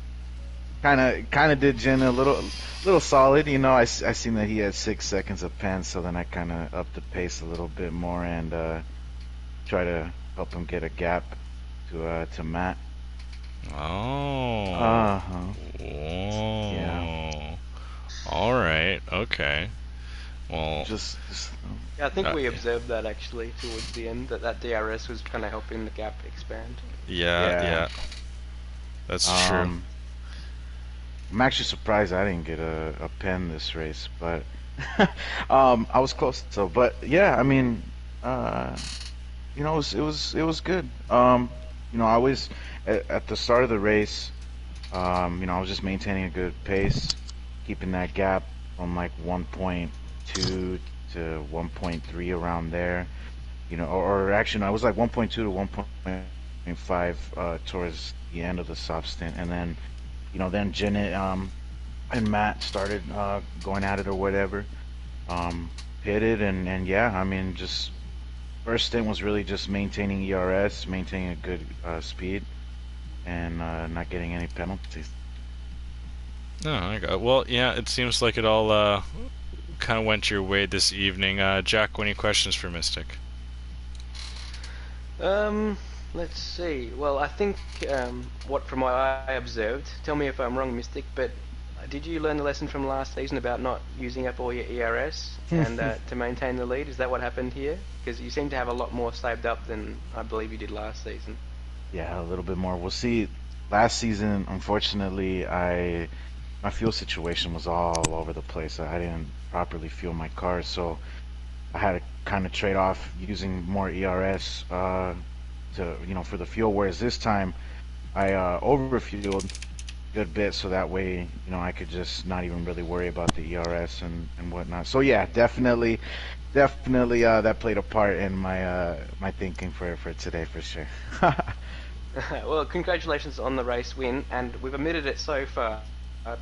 kind of did Jin a little solid. I seen that he had 6 seconds of pen, so then I kind of upped the pace a little bit more and try to help him get a gap to Matt. Oh. Uh-huh. Oh. Yeah. All right. Okay. Well, Yeah, I think we observed that actually towards the end, that DRS was kind of helping the gap expand. yeah. That's true. I'm actually surprised I didn't get a pen this race, but I was close. So, but yeah, I mean, it was good. I always at the start of the race, I was just maintaining a good pace, keeping that gap from like 1.2 to 1.3 around there. Or actually, no, I was like 1.2 to 1.5 towards the end of the soft stint, and then then Janet and Matt started going at it or whatever, pitted, and yeah, I mean, just first stint was really just maintaining ERS, maintaining a good speed, and not getting any penalties. Oh, I got it. Well, yeah, it seems like it all kind of went your way this evening. Jack, any questions for Mystic? Let's see. Well, I think from what I observed, tell me if I'm wrong, Mystic, but did you learn the lesson from last season about not using up all your ERS and to maintain the lead? Is that what happened here? Because you seem to have a lot more saved up than I believe you did last season. Yeah, a little bit more. We'll see. Last season, unfortunately, my fuel situation was all over the place. I didn't properly fuel my car, so I had to kind of trade off using more ERS for the fuel. Whereas this time, I overfueled a good bit, so that way I could just not even really worry about the ERS and whatnot. So yeah, definitely that played a part in my thinking for today for sure. Well, congratulations on the race win, and we've omitted it so far,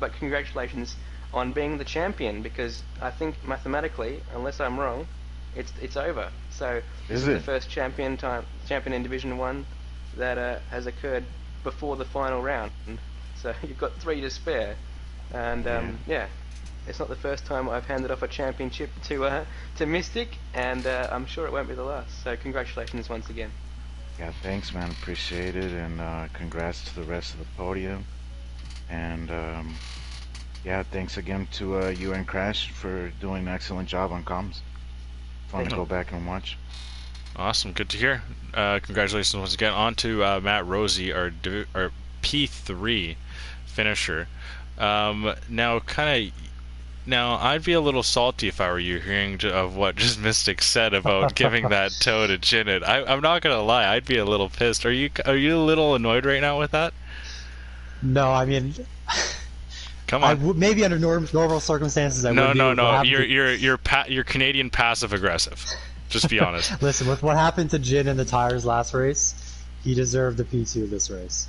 but congratulations on being the champion, because I think mathematically, unless I'm wrong, it's over. So this is the first champion in Division 1 that has occurred before the final round. So you've got 3 to spare, and yeah, it's not the first time I've handed off a championship to Mystic, and I'm sure it won't be the last. So congratulations once again. Yeah, thanks, man. Appreciate it, and congrats to the rest of the podium. And yeah, thanks again to you and Crash for doing an excellent job on comms. Fun to go back and watch. Awesome, good to hear. Congratulations once again. On to Matt Rosie, our P3 finisher. Now, I'd be a little salty if I were you, hearing of what just Mystic said about giving that toe to Jinnit. I'm not gonna lie, I'd be a little pissed. Are you a little annoyed right now with that? No, I mean, come on. Maybe under normal circumstances I would. No. You're Canadian passive aggressive. Just be honest. Listen, with what happened to Jin in the tires last race, he deserved a P2 this race.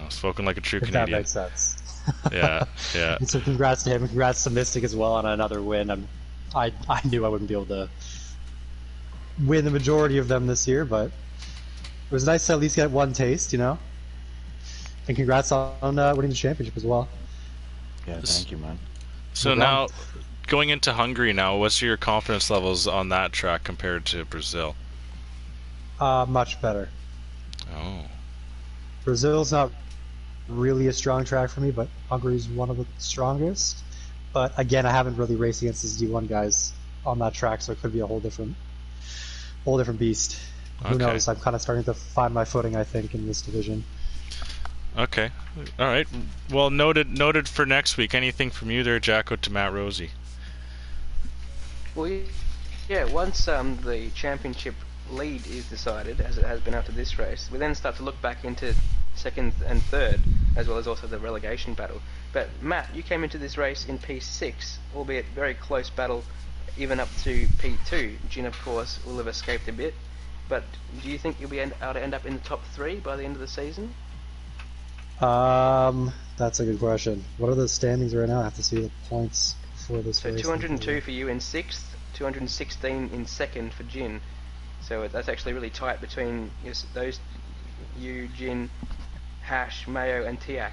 Spoken like a true if Canadian. That makes sense. Yeah. And so congrats to him, and congrats to Mystic as well on another win. I knew I wouldn't be able to win the majority of them this year, but it was nice to at least get one taste, And congrats on winning the championship as well. Yeah, thank you, man. So now, going into Hungary now, what's your confidence levels on that track compared to Brazil? Much better. Oh. Brazil's not really a strong track for me, but Hungary's one of the strongest. But again, I haven't really raced against these D1 guys on that track, so it could be a whole different beast. Okay. Who knows? I'm kind of starting to find my footing, I think, in this division. Okay, all right. Well, noted for next week. Anything from you there, Jacko, to Matt Rosie? Well, yeah. Once the championship lead is decided, as it has been after this race, we then start to look back into second and third, as well as also the relegation battle. But Matt, you came into this race in P6, albeit very close battle, even up to P2. Jin, of course, will have escaped a bit. But do you think you'll be able to end up in the top 3 by the end of the season? That's a good question. What are the standings right now? I have to see the points for this So race. 202 for you in 6th, 216 in 2nd for Jin. So that's actually really tight between those, you, Jin, Hash, Mayo, and Tiak.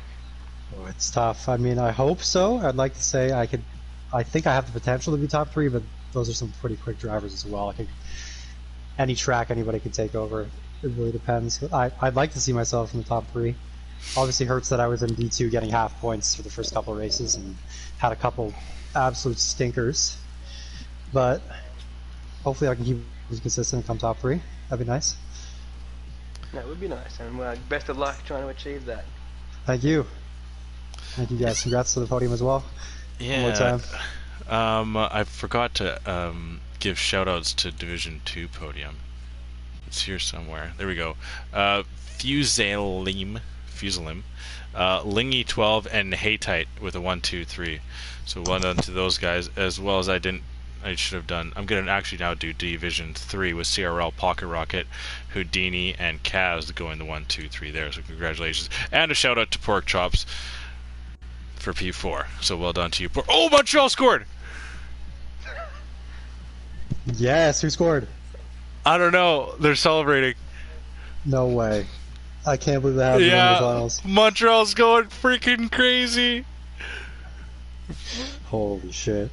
Oh, it's tough. I mean, I hope so. I'd like to say I could. I think I have the potential to be top 3, but those are some pretty quick drivers as well. Any track anybody could take over. It really depends. I'd like to see myself in the top 3. Obviously hurts that I was in D2 getting half points for the first couple of races and had a couple absolute stinkers. But hopefully I can keep consistent and come top 3. That'd be nice. That would be nice, and best of luck trying to achieve that. Thank you. Thank you guys. Congrats to the podium as well. Yeah. One more time. I forgot to give shout-outs to Division 2 podium. It's here somewhere. There we go. Fusalim, Lingy 12, and Haytite with a 1, 2, 3. So well done to those guys, as well as I should have done. I'm gonna actually now do Division 3 with CRL, Pocket Rocket, Houdini, and Kaz going the 1, 2, 3 there. So congratulations, and a shout out to Pork Chops for P4. So well done to you. Oh, Montreal scored. Yes, who scored? I don't know. They're celebrating. No way. I can't believe that happened in the finals. Montreal's going freaking crazy. Holy shit.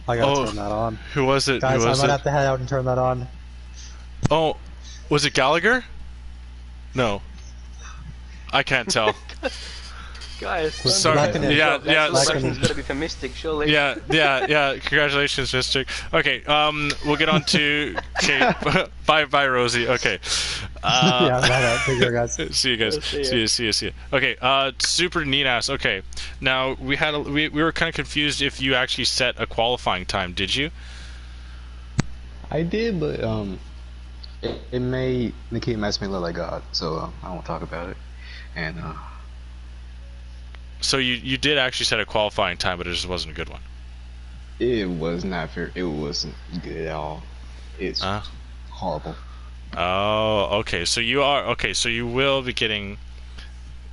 I gotta turn that on. Who was it? Guys, I might have to head out and turn that on. Oh, was it Gallagher? No. I can't tell. Guys, sorry. Yeah. Election's got to be for Mystic, surely. Yeah. Congratulations, Mystic. Okay, we'll get on to. Okay, bye, Rosie. Okay. Yeah, take care, guys. See you guys. See you. Okay, Super Ninas. Okay, now we were kind of confused if you actually set a qualifying time. Did you? I did, but it made Nikita Match me look like God, so I won't talk about it. And so you did actually set a qualifying time, but it just wasn't a good one. It was not fair. It wasn't good at all. It's horrible. Oh, okay. So you will be getting.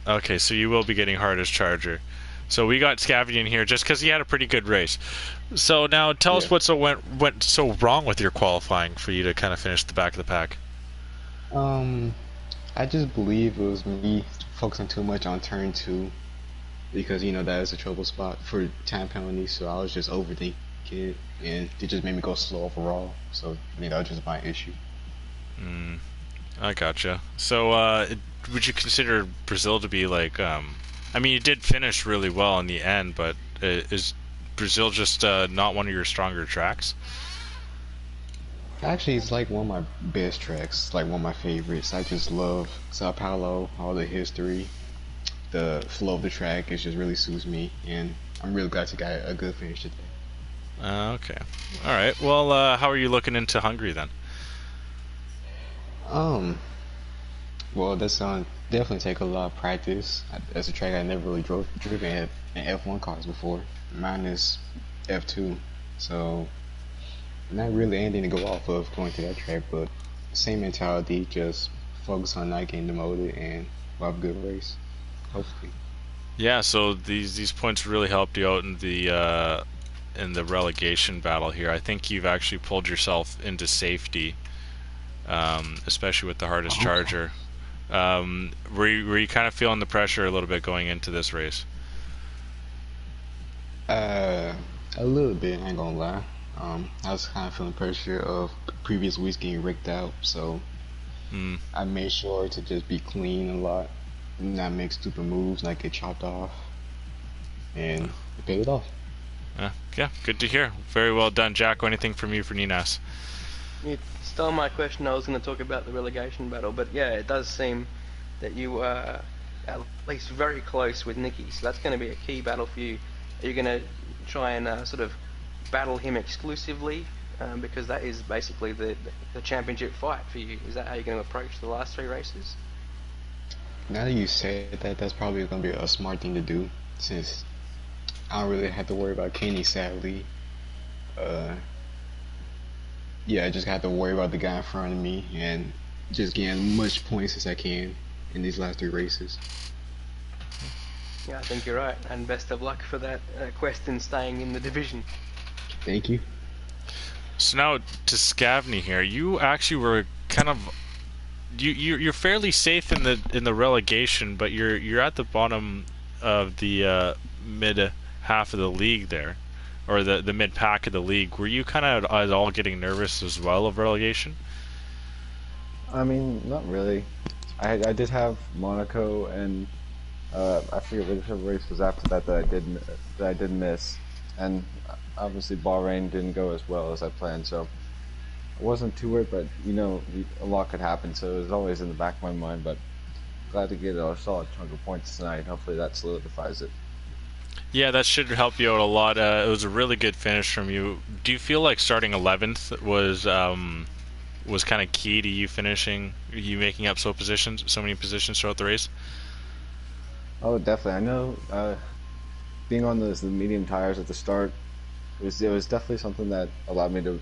Okay, so you will be getting hardest charger. So we got Scavy in here just because he had a pretty good race. So now tell us what went so wrong with your qualifying for you to kind of finish the back of the pack. I just believe it was me focusing too much on turn 2. Because that is a trouble spot for time penalties, so I was just overthinking it, and it just made me go slow overall. So that was just my issue. I gotcha. So would you consider Brazil to be like? I mean, you did finish really well in the end, but is Brazil just not one of your stronger tracks? Actually, it's like one of my best tracks, like one of my favorites. I just love Sao Paulo, all the history. The flow of the track, it just really suits me, and I'm really glad to get a good finish today. Okay. Alright, well, how are you looking into Hungary then? Well, that's definitely take a lot of practice. That's a track I never really driven in F1 cars before. Mine is F2, so not really anything to go off of going to that track, but same mentality, just focus on not getting demoted, and we'll have a good race. Hopefully. Yeah, so these points really helped you out in the relegation battle here. I think you've actually pulled yourself into safety, especially with the hardest charger. Were you kind of feeling the pressure a little bit going into this race? A little bit, I ain't gonna lie. I was kind of feeling pressure of previous weeks getting rigged out, so I made sure to just be clean a lot. Not make stupid moves, not get chopped off, and it paid it off. Yeah, good to hear. Very well done, Jacko. Anything from you for Ninas? You stole my question. I was going to talk about the relegation battle, but yeah, it does seem that you were at least very close with Nicky, so that's going to be a key battle for you. Are you going to try and sort of battle him exclusively because that is basically the championship fight for you. Is that how you're going to approach the last 3 races? Now that you said that, that's probably gonna be a smart thing to do, since I don't really have to worry about Kenny, sadly. Yeah, I just have to worry about the guy in front of me and just getting much points as I can in these last 3 races. Yeah, I think you're right, and best of luck for that quest in staying in the division. Thank you. So now to Scavney here. You actually were kind of you're fairly safe in the relegation, but you're at the bottom of the mid half of the league there, or the mid pack of the league. Were you kind of at all getting nervous as well of relegation? I mean, not really. I did have Monaco, and I forget which race was after that I did miss, and obviously Bahrain didn't go as well as I planned, so I wasn't too worried. But a lot could happen, so it was always in the back of my mind. But glad to get a solid chunk of points tonight. Hopefully that solidifies it. Yeah, that should help you out a lot. It was a really good finish from you. Do you feel like starting 11th was kind of key to you making up so many positions throughout the race? Oh, definitely. I know being on the medium tires at the start, it was definitely something that allowed me to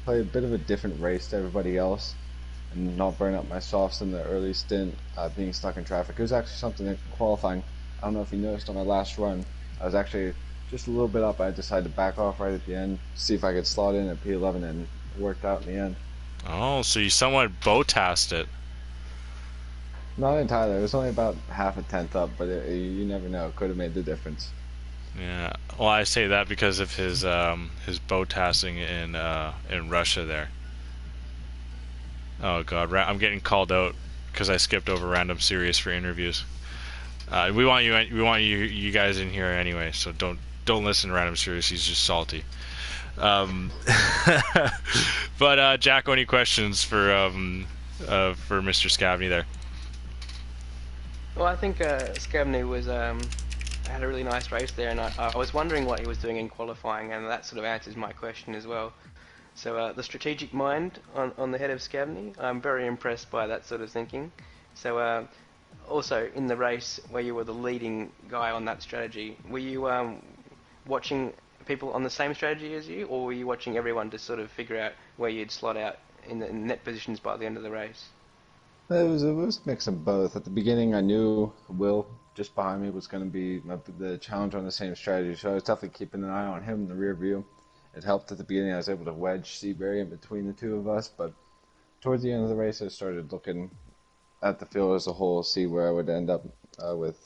play a bit of a different race to everybody else and not burn up my softs in the early stint, being stuck in traffic. It was actually something that qualifying, I don't know if you noticed on my last run, I was actually just a little bit up. I decided to back off right at the end, see if I could slot in at P11, and it worked out in the end. Oh, so you somewhat bow-tasked it. Not entirely. It was only about half a tenth up, but you never know. It could have made the difference. Yeah. Well, I say that because of his bow-tasking in Russia there. Oh God, I'm getting called out because I skipped over random series for interviews. We want you guys in here anyway, so don't listen to random series. He's just salty. But Jacko, any questions for Mr. Scavney there? Well, I think Scavney was had a really nice race there, and I was wondering what he was doing in qualifying, and that sort of answers my question as well. So the strategic mind on the head of Scavney, I'm very impressed by that sort of thinking. So also in the race where you were the leading guy on that strategy, were you watching people on the same strategy as you, or were you watching everyone to sort of figure out where you'd slot out in the net positions by the end of the race? It was a mix of both. At the beginning, I knew Will just behind me was going to be the challenge on the same strategy, so I was definitely keeping an eye on him in the rear view. It helped at the beginning. I was able to wedge Seabury in between the two of us, but towards the end of the race, I started looking at the field as a whole, see where I would end up with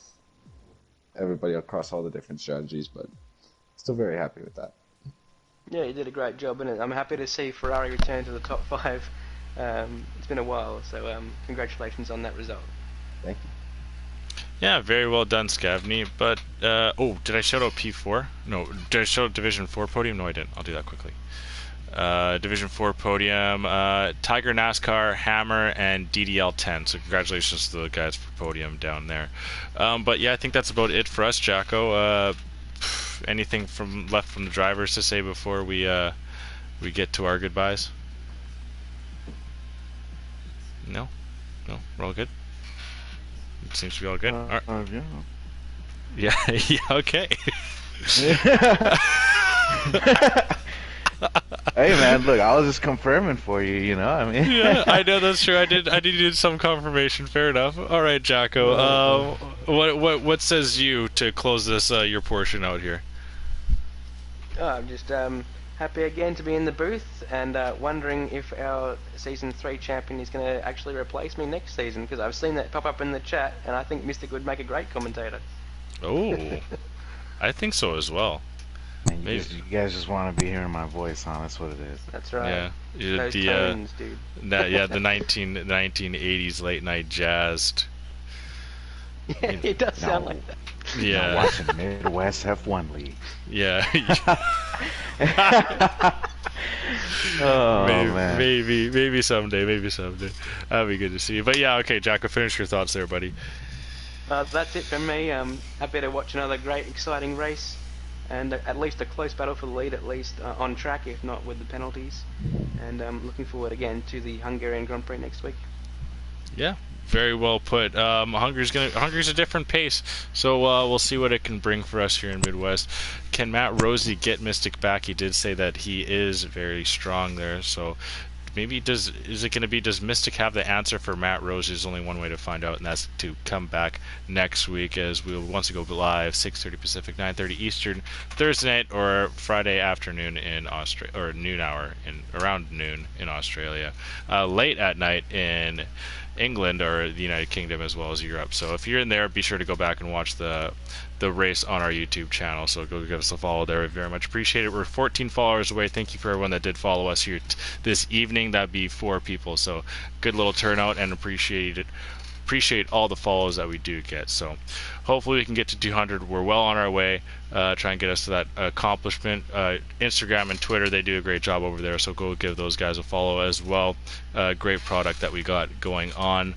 everybody across all the different strategies, but still very happy with that. Yeah, you did a great job, and I'm happy to see Ferrari return to the top 5. It's been a while, so congratulations on that result. Thank you. Yeah, very well done, Scavney. But, did I shout out P4? No, did I shout out Division 4 podium? No, I didn't. I'll do that quickly. Division 4 podium, Tiger NASCAR, Hammer, and DDL 10. So congratulations to the guys for podium down there. But yeah, I think that's about it for us, Jacko. Anything left from the drivers to say before we get to our goodbyes? No, we're all good. It seems to be all good. Yeah. Yeah. Okay. Hey man, look, I was just confirming for you. You know, I mean. Yeah, I know that's true. I needed some confirmation. Fair enough. All right, Jacko. What says you to close this your portion out here? I'm just happy again to be in the booth, and wondering if our Season 3 champion is going to actually replace me next season, because I've seen that pop up in the chat, and I think Mystic would make a great commentator. Oh, I think so as well. And you guys just want to be hearing my voice, huh? That's what it is. That's right. Yeah, Those tones, dude. The 1980s late night jazz. Yeah, it does sound like that. Yeah. Watching MidWest F1 League. Yeah. Oh man. Maybe someday. That'd be good to see. But yeah, okay, Jacko, finish your thoughts there, buddy. That's it from me. Happy to watch another great, exciting race. and at least a close battle for the lead, at least on track, if not with the penalties. And looking forward again to the Hungarian Grand Prix next week. Yeah, very well put. Hungary's a different pace, so we'll see what it can bring for us here in Midwest. Can Matt Rosie get Mystic back? He did say that he is very strong there, so maybe does Mystic have the answer for Matt Rosie? There's only one way to find out, and that's to come back next week, as we'll once go live 6:30 Pacific, 9:30 Eastern, Thursday night or Friday afternoon in Australia, or noon hour in around noon in Australia, late at night in England or the United Kingdom, as well as Europe. So if you're in there, be sure to go back and watch the race on our YouTube channel. So go give us a follow there. We very much appreciate it. We're 14 followers away. Thank you for everyone that did follow us here this evening. That'd be 4 people. So good little turnout, and appreciate all the follows that we do get. So hopefully we can get to 200. We're well on our way. Try and get us to that accomplishment. Instagram and Twitter, they do a great job over there, so go give those guys a follow as well. Great product that we got going on.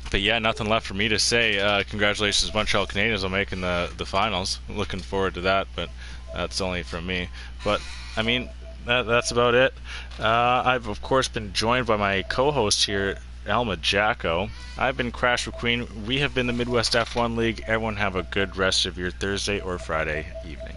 But yeah, nothing left for me to say. Congratulations, Montreal Canadiens, on making the finals. Looking forward to that, but that's only from me. But I mean, that's about it. I've of course been joined by my co-host here, Alma Jacko. I've been Crash McQueen. We have been the Midwest F1 League. Everyone have a good rest of your Thursday or Friday evening.